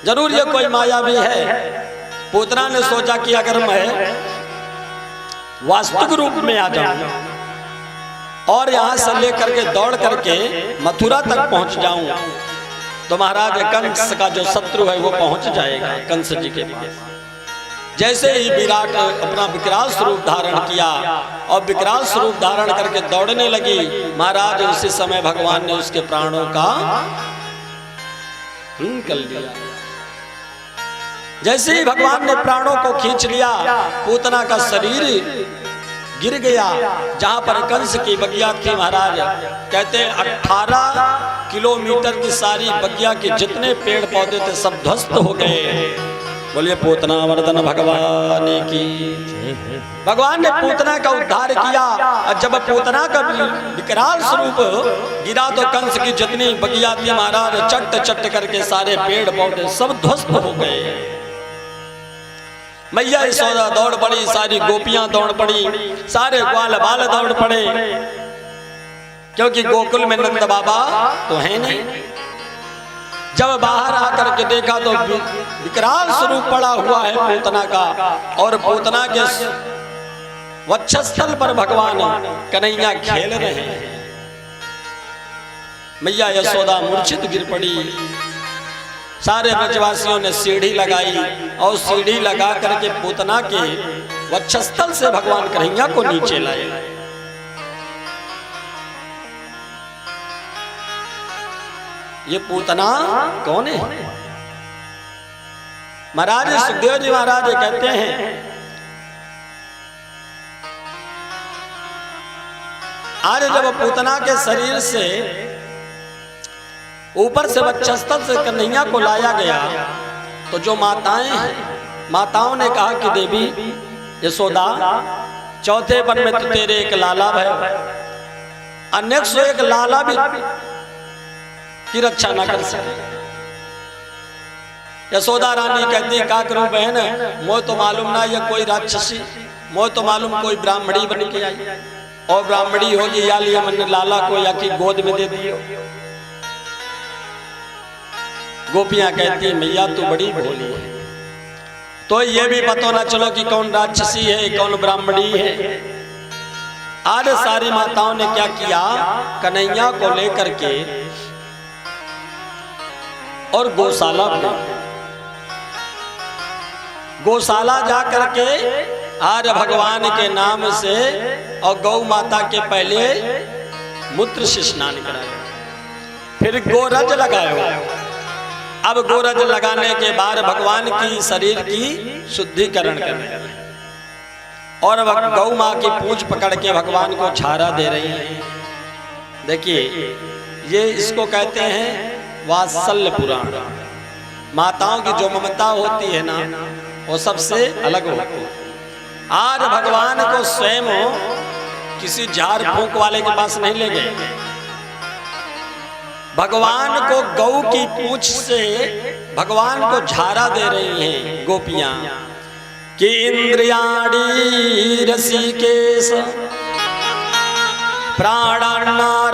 Speaker 3: जरूर ये कोई माया भी है। पूतना ने सोचा कि अगर मैं वास्तविक रूप में आ जाऊं और यहां से लेकर के दौड़ करके मथुरा तक पहुंच जाऊं तो महाराज कंस का जो शत्रु है वो पहुंच जाएगा कंस जी के पास। जैसे ही विराट अपना विकराल स्वरूप धारण किया और विकराल स्वरूप धारण करके दौड़ने लगी, महाराज उसी समय भगवान ने उसके प्राणों का कर लिया। जैसे ही भगवान ने प्राणों को खींच लिया, पूतना का शरीर गिर गया जहां पर कंस की बगिया थी। महाराज कहते हैं 18 किलोमीटर की सारी बगिया के जितने पेड़ पौधे थे सब ध्वस्त हो गए। बोलिए पूतना वर्धन भगवान की। भगवान ने पूतना का उद्धार किया, और जब पूतना का विकराल स्वरूप गिरा तो कंस की जितनी बगिया थी महाराज चट चट करके सारे पेड़ पौधे सब ध्वस्त हो गए। मैया यशोदा दौड़ पड़ी, सारी गोपियां दौड़ पड़ी, सारे ग्वाल बाल दौड़ पड़े, क्योंकि गोकुल में नंद बाबा तो है नहीं। जब बाहर आकर के देखा तो विकराल स्वरूप पड़ा हुआ है पूतना का, और पूतना के वक्षस्थल पर भगवान कन्हैया खेल रहे हैं। मैया यशोदा मूर्छित गिर पड़ी। सारे ब्रजवासियों ने सीढ़ी लगाई और सीढ़ी लगा करके पूतना के वक्षस्थल से भगवान कन्हैया को नीचे लाए। ये पूतना कौन है? महाराज सुखदेव जी महाराज कहते हैं आज जब पूतना के शरीर से ऊपर से वक्षस्थल से कन्हैया को लाया गया तो जो माताएं हैं, माताओं ने कहा कि देवी यशोदा, चौथे वन में तो तेरे एक लाला है, अन्य सो एक लाला भी की रक्षा ना कर सके। यशोदा रानी कहती का करूं बहन, मोह तो मालूम ना ये कोई राक्षसी, मोह तो मालूम कोई ब्राह्मणी बन के आई, और ब्राह्मणी होगी या लिया मैंने लाला को या की गोद में दे दियो। गोपियां कहती हैं मैया तू बड़ी भोली है। तो ये भी पता ना चलो कि कौन राक्षसी है कौन ब्राह्मणी है। आज सारी माताओं ने क्या किया, कन्हैया को लेकर के और गौशाला में गौशाला जा करके आज भगवान के नाम से और गौ माता के पहले मूत्र से स्नान कराया, फिर गोरज लगाया। अब गोरज लगाने के बाद भगवान की शरीर की शुद्धिकरण करने और गौ माँ की पूंछ पकड़ के भगवान को झारा दे रही है। देखिए ये इसको कहते हैं वात्सल्य पुराण। माताओं की जो ममता होती है ना वो सबसे अलग होती है। आज भगवान को स्वयं किसी झाड़ फूंक वाले के पास नहीं ले गए, भगवान को गौ की पूंछ से भगवान को झारा दे रही हैं गोपियां कि इंद्रियाणी रसिकेश प्राणानारायणो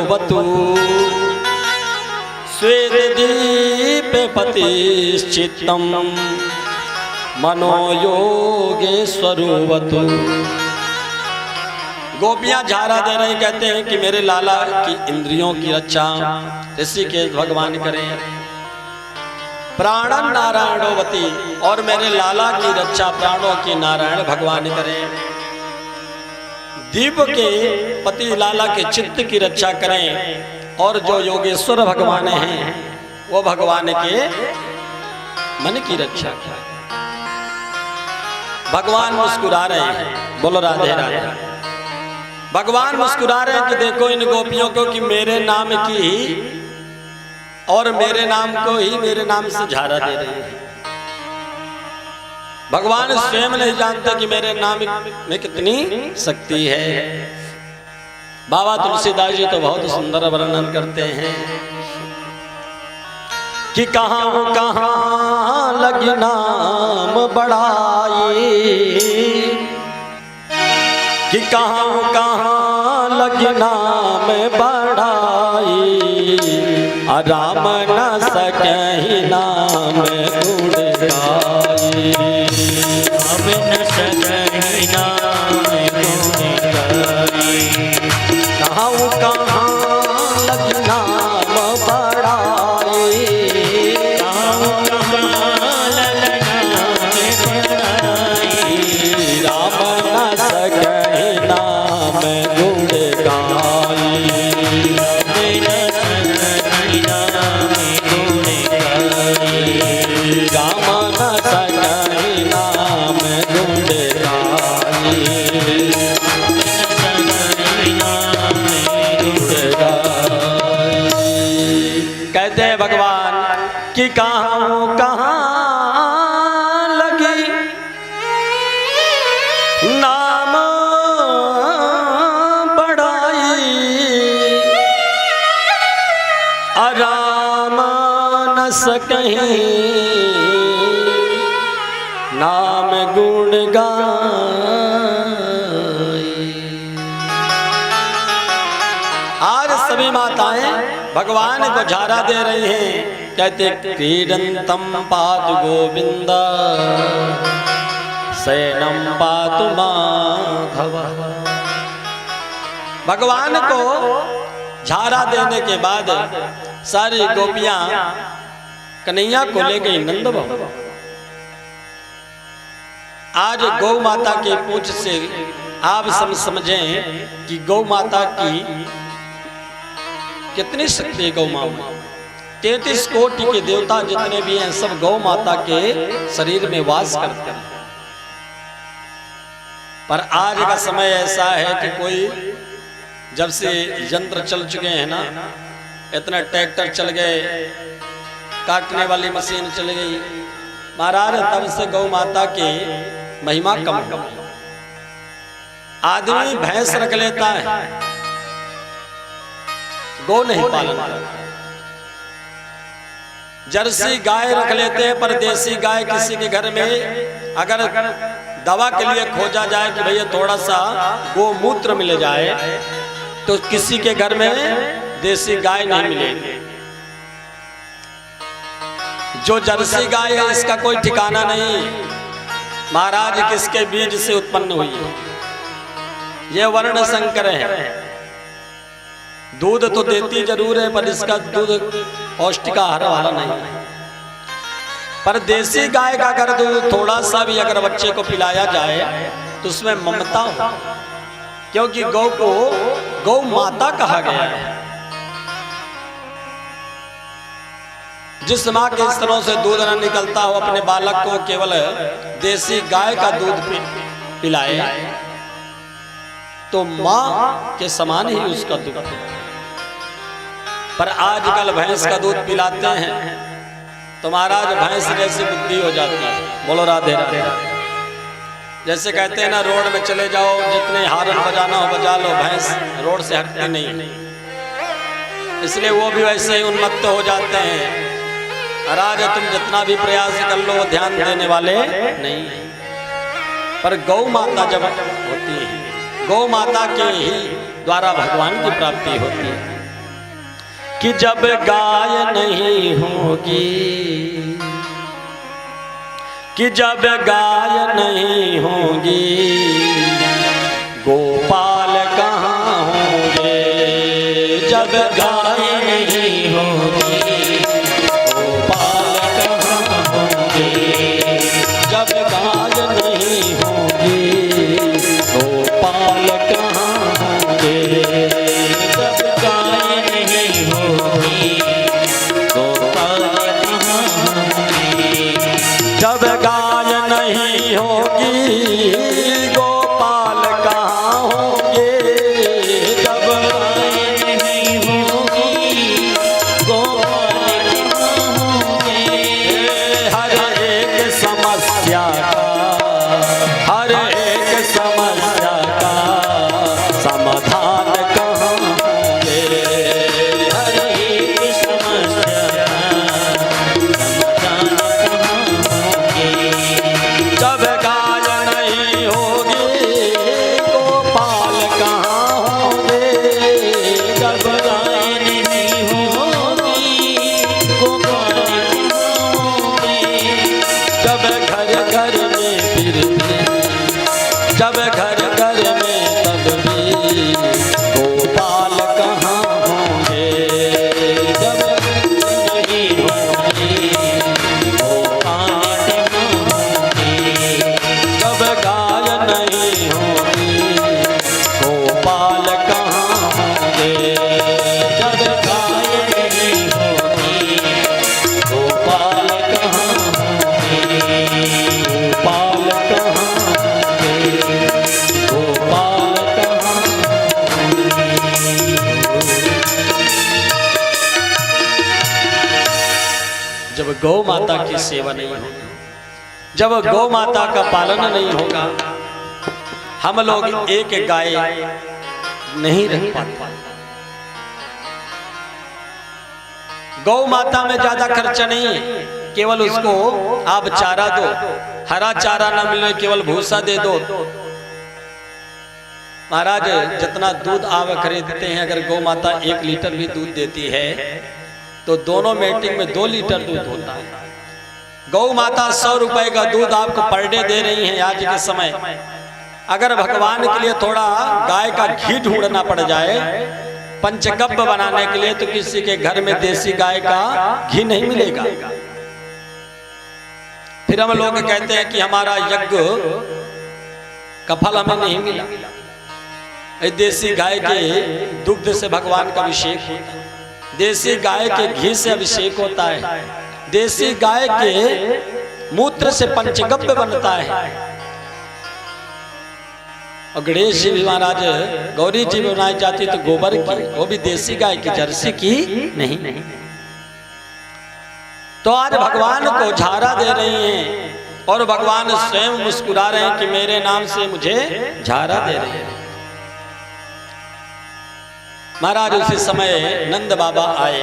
Speaker 3: वतु श्वेत दीपे पतिश्चित्तम मनोयोगेश्वरोवतु। गोपियां झारा दे रही, कहते हैं कि मेरे लाला की इंद्रियों की रक्षा ऋषिकेश भगवान करें, प्राणन नारायणोवती और मेरे लाला की रक्षा प्राणों की नारायण भगवान करें, दीप के पति लाला के चित्त की रक्षा करें और जो योगेश्वर भगवान हैं वो भगवान के मन की रक्षा करें। भगवान मुस्कुरा रहे हैं, बोलो राधे राधे। भगवान मुस्कुरा रहे हैं कि देखो इन गोपियों को कि मेरे नाम की ही और मेरे नाम को ही मेरे नाम से झारा दे रही है। भगवान स्वयं नहीं जानते कि मेरे नाम में कितनी शक्ति है। बाबा तुलसीदास जी तो बहुत सुंदर वर्णन करते हैं कि कहाँ कहाँ लगी नाम बड़ाई, कि कहाँ कहाँ लगी नाम बड़ाई, राम न सके नाम गुण गाई,
Speaker 1: राम न सके नाम गुण गाई।
Speaker 3: कहाँ कहाँ लगी नाम बड़ाई,
Speaker 1: कहाँ कहाँ लगी नाम बड़ाई,
Speaker 3: राम न सके नाम गुण गाई, राम न सके नाम गुण गाई। कहते हैं भगवान कि कहाँ कहाँ लगी नाम बड़ाई, राम न सकहीं नाम गुण गाई। आज सभी माताएं भगवान को झारा दे रही हैं, कहते क्रीडंतम पातु गोविंद शयनम पातु माधव। भगवान को झारा देने के बाद सारी गोपियां कन्हैया को ले गई नंद भवन। आज गौ माता की पूंछ से आप समझें कि गौ माता की कितनी शक्ति है। गौ माँ 33 कोटि के देवता जितने भी हैं सब गौ माता के शरीर में वास करते हैं। पर आज का समय ऐसा है कि कोई जब से यंत्र चल चुके हैं ना, इतना ट्रैक्टर चल गए, काटने वाली मशीन चल गई महाराज, तब से गौ माता की महिमा कम हो गई। आदमी भैंस रख लेता है, गौ नहीं पालन करता। जर्सी गाय रख लेते हैं, पर देसी गाय किसी के घर में अगर दवा के लिए खोजा जाए कि भैया थोड़ा सा गोमूत्र मिल जाए तो किसी के घर में देसी गाय नहीं मिलेगी। जो जर्सी गाय है इसका कोई ठिकाना नहीं। महाराज किसके बीज से उत्पन्न हुई है, ये वर्ण संकर है। दूध तो देती जरूर है पर इसका दूध पौष्टिक आहार वाला नहीं है। पर देसी गाय का अगर दूध थोड़ा सा भी अगर बच्चे को पिलाया जाए तो उसमें ममता हो, क्योंकि गौ को गौ माता कहा गया है। जिस माँ के स्तनों से दूध न निकलता हो अपने बालक को केवल देसी गाय का दूध पिलाए तो माँ के समान ही उसका दूध है। पर आजकल भैंस का दूध पिलाते हैं तो महाराज भैंस जैसी बुद्धि हो जाती है। बोलो राधे राधे। जैसे कहते हैं ना, रोड में चले जाओ, जितने हारन बजाना हो बजा लो, भैंस रोड से हटती नहीं, इसलिए वो भी वैसे ही उन्मत्त हो जाते हैं। महाराज तुम जितना भी प्रयास कर लो ध्यान देने वाले नहीं। पर गौ माता जब होती है, गौ माता के ही द्वारा भगवान की प्राप्ति होती है। कि जब गाय नहीं होगी, कि जब गाय नहीं होगी, गोपाल कहाँ होंगे। जब गाय नहीं होगी, गोपाल कहाँ होंगे। जब गाय नहीं होगी, गोपाल कहाँ होंगे।
Speaker 1: जब गाय नहीं होगी, गोपाल कहाँ होंगे।
Speaker 3: जब गाय नहीं होगी, गोपाल कहाँ होंगे। जब
Speaker 1: गाय नहीं होगी, गोपाल कहाँ होंगे।
Speaker 3: हर एक समस्या का, हर एक समस्या का समाधान कहाँ होंगे।
Speaker 1: हर एक समस्या समाधान कहाँ होंगे।
Speaker 3: जब गाय नहीं होगी, गोपाल कहाँ होंगे।
Speaker 1: जब गाय नहीं होगी, गोपाल कहाँ होंगे।
Speaker 3: जब घर घर में फिर भी, जब घर घर में तब भी, गोपाल कहाँ होंगे। जब
Speaker 1: नहीं होगी, गोपाल कहाँ होंगे।
Speaker 3: जब गाय नहीं होगी, गोपाल कहाँ होंगे। जब
Speaker 1: गाय नहीं होगी, गोपाल कहाँ होंगे।
Speaker 3: गोपाल कहाँ होंगे, गोपाल कहाँ होंगे। जब गौ माता की सेवा नहीं होगी, जब गौ माता का पालन नहीं होगा, हम लोग एक गाय नहीं रख पाते। गौ माता में ज्यादा खर्चा नहीं है, केवल उसको आप चारा दो, हरा चारा ना मिले केवल भूसा दे दो। महाराज जितना दूध आप खरीदते हैं, अगर गौ माता 1 लीटर भी दूध देती है तो दोनों मेटिंग में 2 लीटर दूध होता है। गौ माता 100 रुपए का दूध आपको पर डे दे रही है आज के समय। अगर भगवान के लिए थोड़ा गाय का घी ढूंढना पड़ जाए पंचगव्य बनाने के लिए, तो किसी के घर में देसी गाय का घी नहीं मिलेगा। फिर हम लोग कहते हैं कि हमारा यज्ञ का फल हमें नहीं मिला। देसी गाय के दुग्ध से भगवान का अभिषेक होता है, देसी गाय के घी से अभिषेक होता है, देसी गाय के मूत्र से पंचगव्य बनता है। और गणेश जी भी महाराज, गौरी जी भी बनाई जाती तो गोबर की, वो भी देसी गाय की, जर्सी की नहीं। तो आज भगवान को झारा दे रही हैं और भगवान स्वयं मुस्कुरा रहे हैं कि मेरे नाम से मुझे झारा दे रहे हैं। महाराज उसी समय नंद बाबा आए।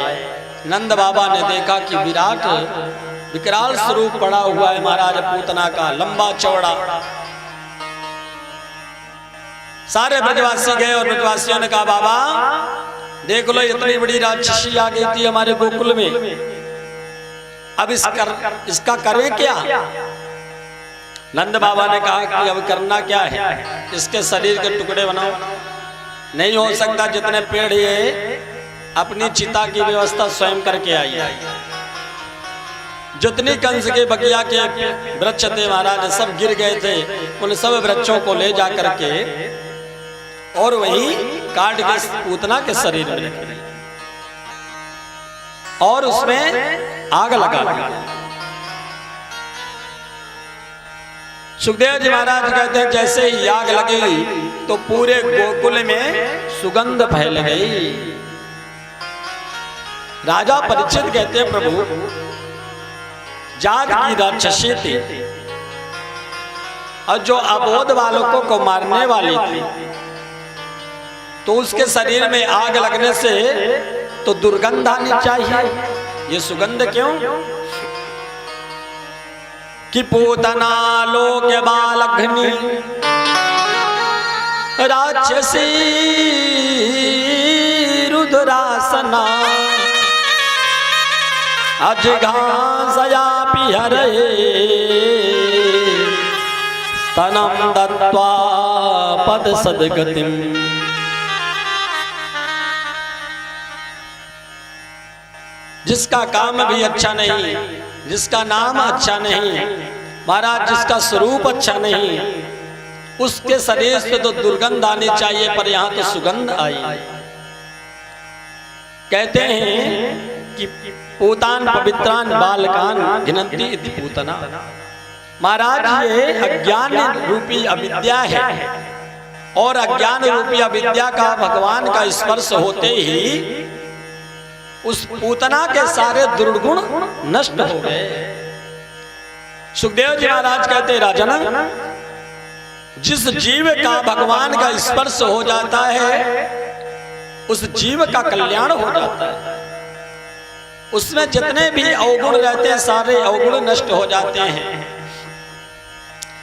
Speaker 3: नंद बाबा ने देखा कि विराट विकराल स्वरूप पड़ा हुआ है महाराज पूतना का, लंबा चौड़ा। सारे ब्रजवासी गए और ब्रजवासियों ने कहा बाबा देख लो, इतनी बड़ी राक्षसी आ गई थी हमारे गोकुल में। अब इसका करें क्या? नंद बाबा ने कहा कि अब करना क्या है, इसके शरीर के टुकड़े बनाओ। नहीं हो सकता, जितने पेड़ ये अपनी चिता की व्यवस्था स्वयं करके आई है। जितनी कंस के बगिया के वृक्ष थे महाराज, सब गिर गए थे, उन सब वृक्षों को ले जा करके और वहीं काट के पूतना के शरीर में रख दिया और उसमें आग लगा दिया। सुखदेव जी महाराज कहते हैं जैसे ही आग लगी तो पूरे गोकुल में सुगंध फैल गई। राजा परीक्षित कहते हैं प्रभु, जाग की राक्षसी थी और जो अबोध बालकों को मारने वाली थी, तो उसके शरीर में आग लगने से तो दुर्गंध आनी चाहिए। ये सुगंध क्यों? कि पूतना लोक बालघ्नि राक्षसी रुद्रासना अजघासया पिहरे स्तनं दत्त्वा पद सद्गतिम्। जिसका काम भी अच्छा नहीं, जिसका नाम अच्छा नहीं महाराज, जिसका स्वरूप अच्छा नहीं, उसके शरीर से तो दुर्गंध आनी चाहिए, पर यहाँ तो सुगंध आई। कहते हैं कि पूतान पवित्रान बालकान घिनन्ति इति पूतना। महाराज ये अज्ञान रूपी अविद्या है और अज्ञान रूपी अविद्या का भगवान का स्पर्श होते ही उस पूतना के सारे दुर्गुण नष्ट हो गए। सुखदेव जी महाराज कहते राजन, जिस जीव का भगवान का स्पर्श हो जाता है उस जीव का कल्याण हो जाता है। उसमें जितने भी अवगुण रहते हैं सारे अवगुण नष्ट हो जाते हैं।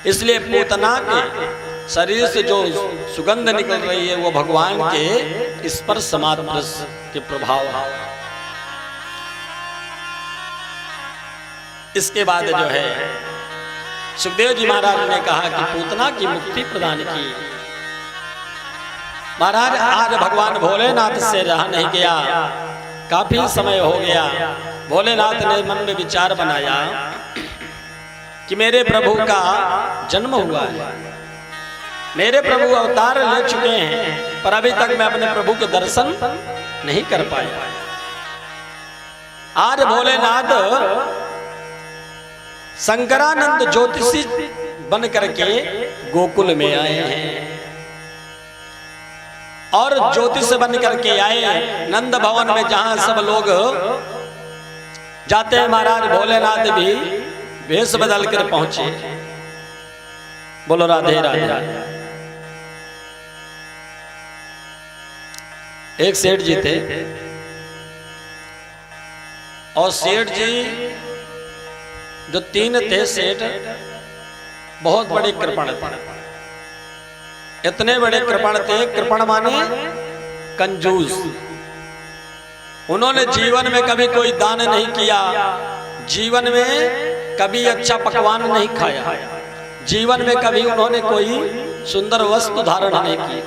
Speaker 3: इसलिए पूतना के शरीर से जो सुगंध निकल रही है वो भगवान के स्पर्श मात्र के प्रभाव है। इसके बाद जो है सुखदेव जी महाराज ने कहा कि पूतना की मुक्ति प्रदान की। महाराज आज भगवान भोलेनाथ से रहा नहीं गया, काफी समय हो गया। भोलेनाथ ने मन में विचार बनाया कि मेरे प्रभु का जन्म हुआ है, मेरे प्रभु अवतार ले चुके हैं, पर अभी तक मैं अपने प्रभु के दर्शन नहीं कर पाया। आज भोलेनाथ शंकरानंद ज्योतिषी बन करके गोकुल में आए हैं और ज्योतिष बन करके आए नंद भवन में, जहां सब लोग जाते हैं। महाराज भोलेनाथ भी वेश बदल कर पहुंचे। बोलो राधे राधे। एक सेठ जी थे और सेठ जी जो तीन थे सेठ, बहुत बड़े कृपण थे। इतने बड़े कृपण थे, कृपण माने कंजूस। उन्होंने जीवन में कभी कोई दान नहीं किया, जीवन में कभी अच्छा पकवान नहीं खाया, जीवन में कभी उन्होंने कोई सुंदर वस्तु धारण नहीं की।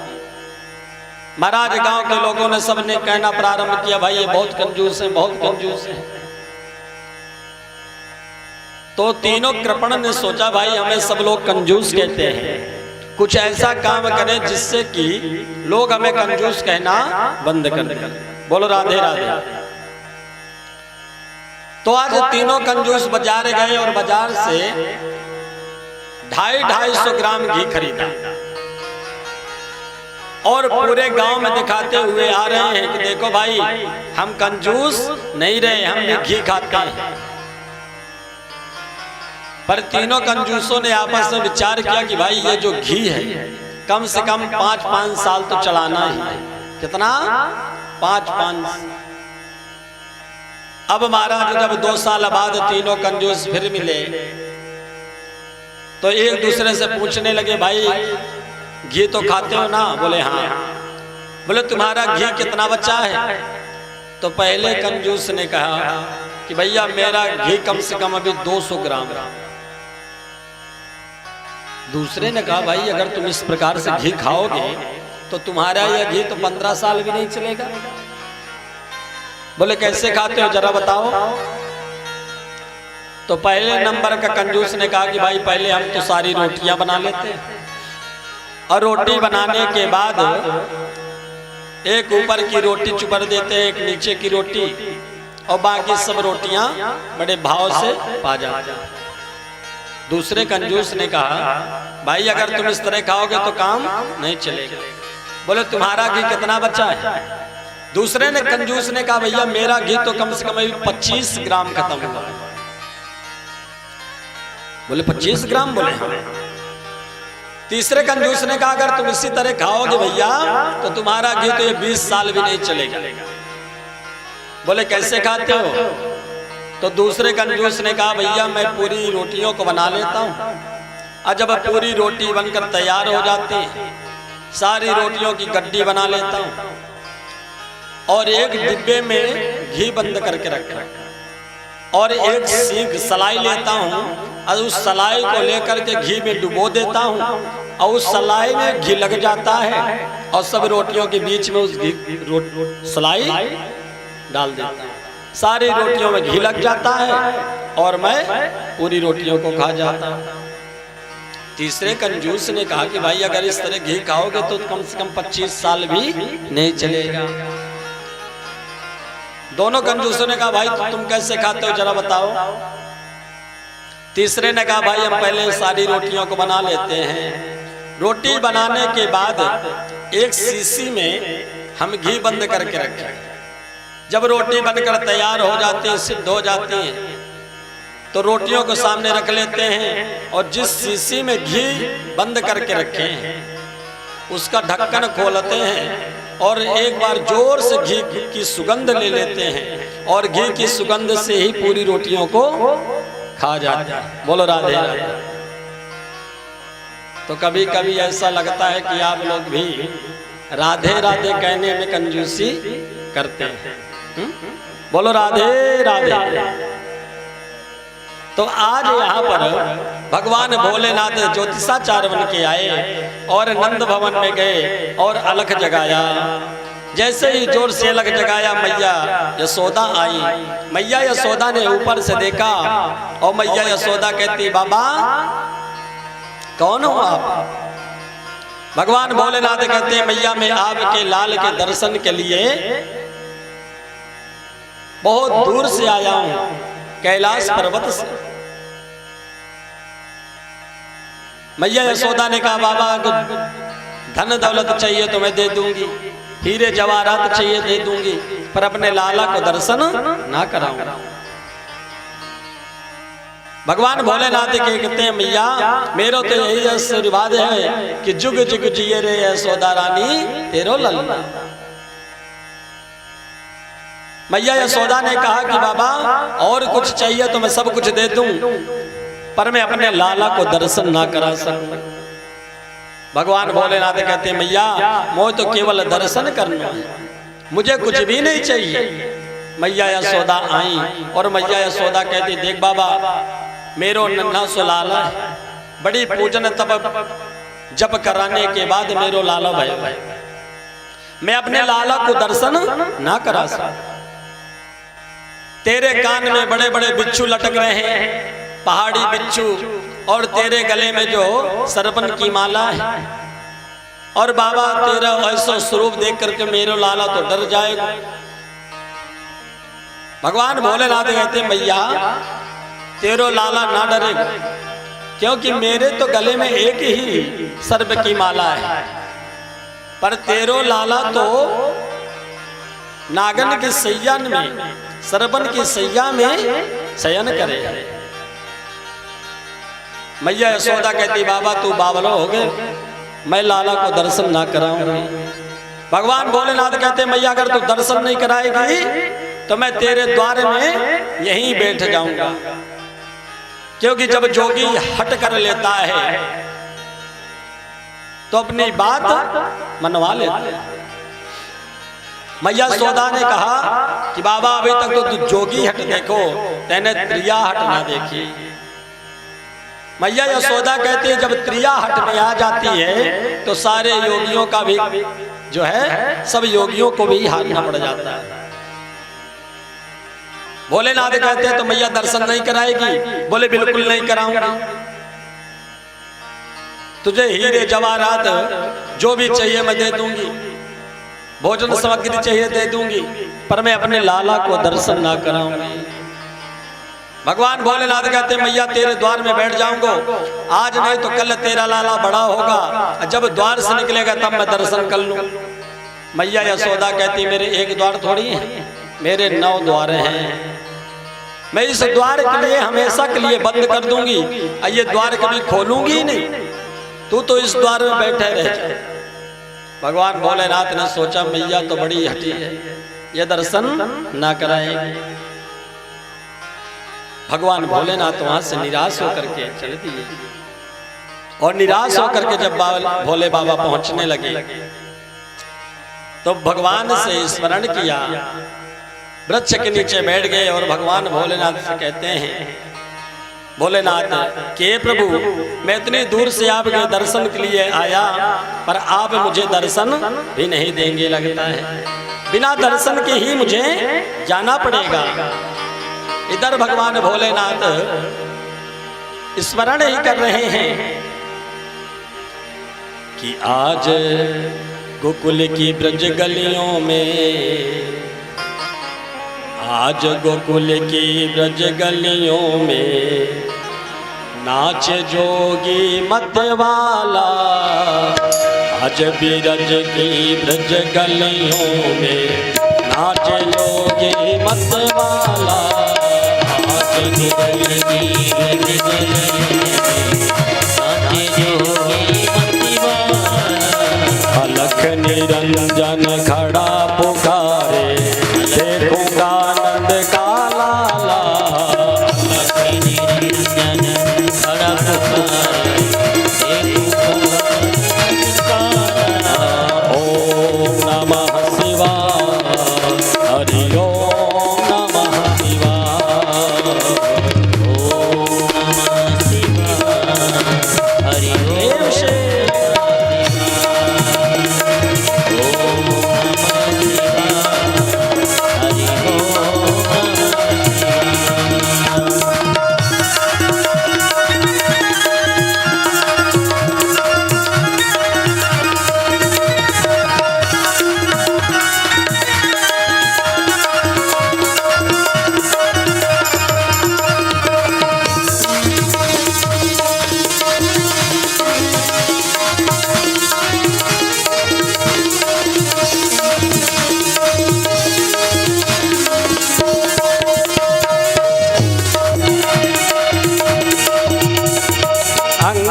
Speaker 3: महाराज गांव के लोगों ने सबने कहना प्रारंभ किया, भाई ये बहुत कंजूस है, बहुत कंजूस है। तो तीनों कृपण ने सोचा भाई हमें सब लोग कंजूस कहते हैं, कुछ ऐसा काम करें जिससे कि लोग हमें कंजूस कहना बंद कर दें। बोलो राधे राधे। तो आज तीनों कंजूस बाजार गए और बाजार से 250-250 ग्राम घी खरीदा और पूरे गांव में दिखाते हुए आ रहे हैं कि देखो भाई हम कंजूस नहीं रहे, हम भी घी खाते हैं। पर तीनों कंजूसों ने आपस में विचार किया कि भाई ये जो घी है कम से कम 5-5 साल तो चलाना ही है। कितना? 5-5। अब महाराज जब 2 साल बाद तीनों कंजूस फिर मिले तो एक दूसरे से पूछने लगे, भाई घी तो खाते हो ना? बोले हाँ। बोले तुम्हारा घी कितना बचा है? तो पहले कंजूस ने कहा कि कि भैया मेरा घी कम से कम अभी 200 ग्राम। दूसरे ने कहा भाई अगर तुम इस प्रकार से घी खाओगे तो तुम्हारा यह घी तो 15 साल भी नहीं चलेगा। बोले कैसे खाते हो जरा बताओ। तो पहले नंबर का कंजूस ने कहा कि भाई पहले हम तो सारी रोटियां बना लेते हैं और रोटी बनाने के बाद एक ऊपर की रोटी चुपर देते हैं, एक नीचे की रोटी, और बाकी सब रोटियां बड़े भाव से पा जाते हैं। दूसरे कंजूस ने कहा भाई अगर तुम इस तरह खाओगे तो काम नहीं चलेगा। बोले तुम्हारा घी कितना बचा है। दूसरे ने कंजूस ने कहा भैया मेरा घी तो कम से कम अभी 25 ग्राम खत्म हुआ। बोले 25 ग्राम। बोले हाँ। तीसरे कंजूस ने कहा अगर तुम इसी तरह खाओगे भैया तो तुम्हारा घी तो ये 20 साल भी नहीं चलेगा। बोले कैसे खाते हो। तो दूसरे कंजूस ने कहा भैया मैं पूरी रोटियों को बना लेता हूँ और जब पूरी रोटी बनकर तैयार हो जाती है सारी रोटियों की गड्डी बना लेता हूँ और एक डिब्बे में घी बंद करके रखा और एक सीख सलाई लेता हूँ और उस सलाई को लेकर के घी में डुबो देता हूँ और उस सलाई में घी लग जाता है और सब रोटियों के बीच में उस घी सलाई डाल देता हूँ। सारी रोटियों में घी लग जाता है और मैं पूरी रोटियों को खा जाता हूँ। तीसरे कंजूस ने कहा कि भाई अगर इस तरह घी खाओगे तो कम से कम 25 साल भी नहीं चलेगा। दोनों कंजूसों ने कहा भाई तुम कैसे खाते हो जरा बताओ। तीसरे ने कहा भाई हम पहले सारी रोटियों को बना लेते हैं, रोटी बनाने के बाद एक शीशी में हम घी बंद करके रखें। जब रोटी बनकर तैयार हो जाती है सिद्ध हो जाती है तो रोटियों को सामने रख लेते हैं और जिस शीशी में घी बंद करके रखे हैं उसका ढक्कन खोलते हैं और एक बार जोर से घी की सुगंध ले लेते हैं और घी की सुगंध से ही पूरी रोटियों को खा जाते हैं। बोलो राधे राधे। तो कभी कभी ऐसा लगता है कि आप लोग भी राधे राधे कहने में कंजूसी करते हैं। बोलो राधे राधे। तो आज यहाँ पर भगवान भोलेनाथ ज्योतिषाचार्य बन के आए और नंद भवन में गए और अलख जगाया। जैसे ही जोर से अलख जगाया मैया यशोदा आई। मैया यशोदा ने ऊपर से देखा और मैया यशोदा कहती बाबा कौन हो आप। भगवान भोलेनाथ कहते हैं मैया मैं आपके लाल के दर्शन के लिए बहुत दूर से आया हूं कैलाश पर्वत से। मैया यशोदा ने कहा बाबा को धन दौलत चाहिए तो मैं दे दूंगी, हीरे जवाहरात चाहिए दे दूंगी, पर अपने लाला को दर्शन ना कराऊंगा। भगवान भोलेनाथ के कहते हैं मैया मेरा तो यही आशीर्वाद है कि जुग जुग जिये रे यशोदा रानी तेरो लल्ला। मैया यशोदा ने कहा कि बाबा और कुछ चाहिए तो मैं सब कुछ दे दूं, पर मैं अपने लाला को दर्शन ना करा सकूं। भगवान भोलेनाथ कहते हैं मैया मोह तो केवल दर्शन करना है, मुझे कुछ भी नहीं चाहिए। मैया यशोदा आई और मैया यशोदा कहती देख बाबा मेरो नन्हा सो लाला है, बड़ी पूजन तब जप कराने के बाद मेरो लाला भाई मैं अपने लाला को दर्शन ना करा सकता। तेरे कान में बड़े बड़े बिच्छू लटक रहे हैं, पहाड़ी बिच्छू, और तेरे गले में जो सरपन की माला है, और बाबा तेरा ऐसा स्वरूप देख करके मेरे लाला तो डर जाएगा। भगवान भोलेनाथ कहते मैया तेरो लाला ना डरेगा, क्योंकि मेरे तो गले में एक ही सर्प की माला है, पर तेरो लाला तो नागन के सैया में सरबन की सैया में शयन करे। मैया यशोदा कहती बाबा तू बावलो हो गए, मैं लाला को दर्शन ना कराऊंगी। भगवान भोलेनाथ कहते मैया अगर तू दर्शन नहीं कराएगी तो मैं तेरे द्वार में यहीं बैठ जाऊंगा, क्योंकि जब जोगी हट कर लेता है तो अपनी बात मनवा लेता है। मैया यशोदा ने कहा कि बाबा अभी तक तो तू जोगी हट देखो, तेने त्रिया हट ना देखी। मैया यशोदा कहती है जब त्रिया हट में आ जाती है तो सारे योगियों का भी जो है, सब योगियों को भी हारना पड़ जाता है। भोलेनाथ कहते हैं तो मैया दर्शन नहीं कराएगी? बोले बिल्कुल नहीं कराऊंगी, तुझे हीरे जवाहरात जो भी चाहिए मैं दे दूंगी, भोजन सामग्री चाहिए दे दूंगी, पर मैं अपने लाला को दर्शन ना कराऊंगी। भगवान भोलेनाथ कहते हैं मैया तेरे द्वार में बैठ जाऊंगा, आज नहीं तो कल तेरा लाला बड़ा होगा, जब द्वार से निकलेगा तब मैं दर्शन कर लूं। मैया यशोदा कहती मेरे एक द्वार थोड़ी है, मेरे 9 द्वार हैं, मैं इस द्वार के लिए हमेशा के लिए बंद कर दूंगी, ये द्वार कभी खोलूंगी ही नहीं, तू तो इस द्वार में बैठे रह जा। भगवान भोलेनाथ ने सोचा मैया तो बड़ी हठी है, ये दर्शन ना कराएगी। भगवान भोलेनाथ वहां से निराश होकर के चल दिए, और निराश होकर के जब भोले बाबा पहुंचने लगे तो भगवान से स्मरण किया, वृक्ष के नीचे बैठ गए और भगवान भोलेनाथ से कहते हैं भोलेनाथ के प्रभु मैं इतनी दूर से आपके दर्शन के लिए आया, पर आप मुझे दर्शन भी नहीं देंगे, लगता है बिना दर्शन के ही मुझे जाना पड़ेगा। इधर भगवान भोलेनाथ स्मरण ही कर रहे हैं कि आज गोकुल की ब्रज गलियों में, आज गोकुल की ब्रज गलियों में नाच जोगी मतवाला, आज बिरज की ब्रज गलियों में नाच जोगी मतवाला, आज बिरज की ब्रज गलियों में नाच जोगी मतवाला। अलख निरंजन खड़ा पुकारे, देखूंगा आनंद का लाला, अलख निरंजन खड़ा पुकारे, देखूंगा आनंद का लाला। ओम नमः शिवाय, हरि ओम नमः शिवाय, ओम नमः शिवाय, हरि ओम शिवाय।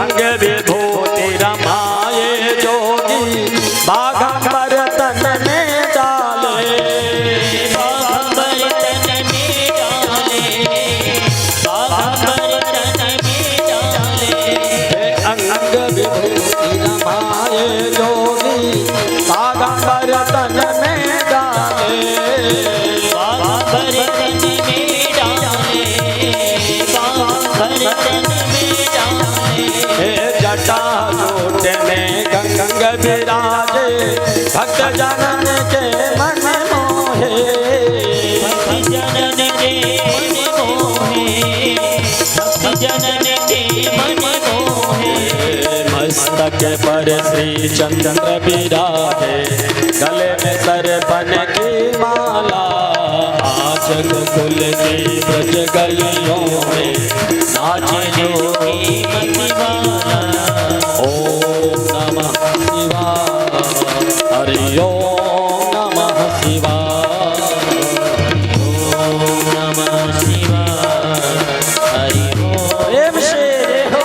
Speaker 3: अंग विभूति रमाए जोगी, बाघंबर तन में डाले, बाघंबर तन में डाले, बाघंबर तन में डाले। अंग विभूति रमाए जोगी, बाघंबर तन में डाले, बाघंबर तन में डाले, बाघंबर तन में डाले। जटा जूट में गंग विराजे, भक्त जनन के मन मोहे, भक्त जनन के मन मोहे, भक्त जनन के मन मोहे। मस्तक पर श्री चंद्र विराजे, गले में सरपन की माला, आज गोकुल की ब्रज गलियों में नाच जोगी मतवाला। ओम नमः शिवाय, हरि ओम नमः शिवाय, ओम नमः शिवाय, हरि ओम शिवाय।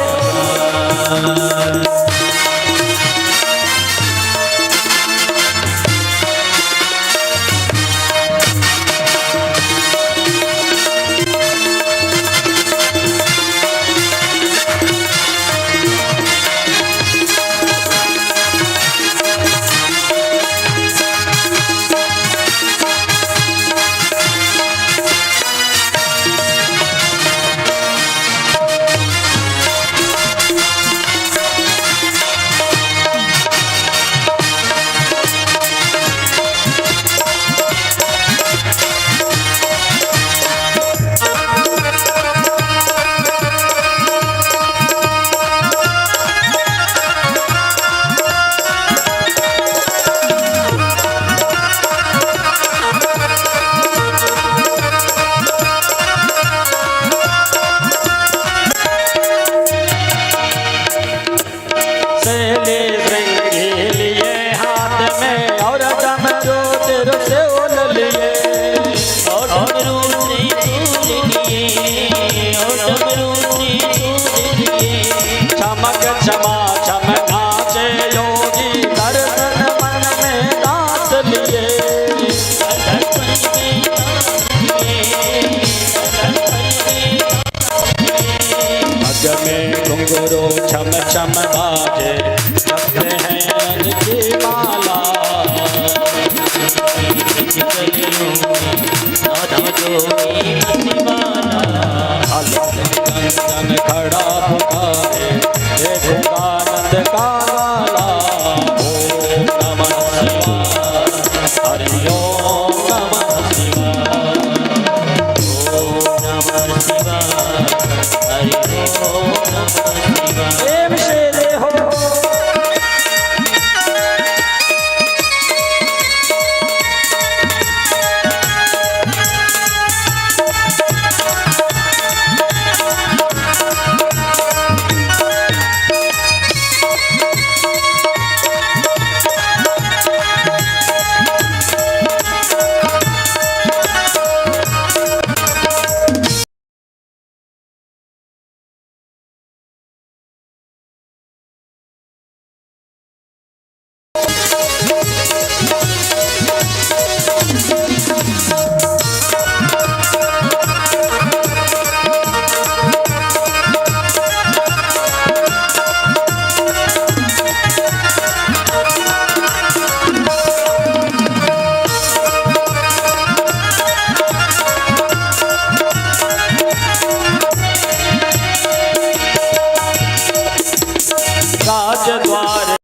Speaker 3: की माला कंचन खड़ा पुकारे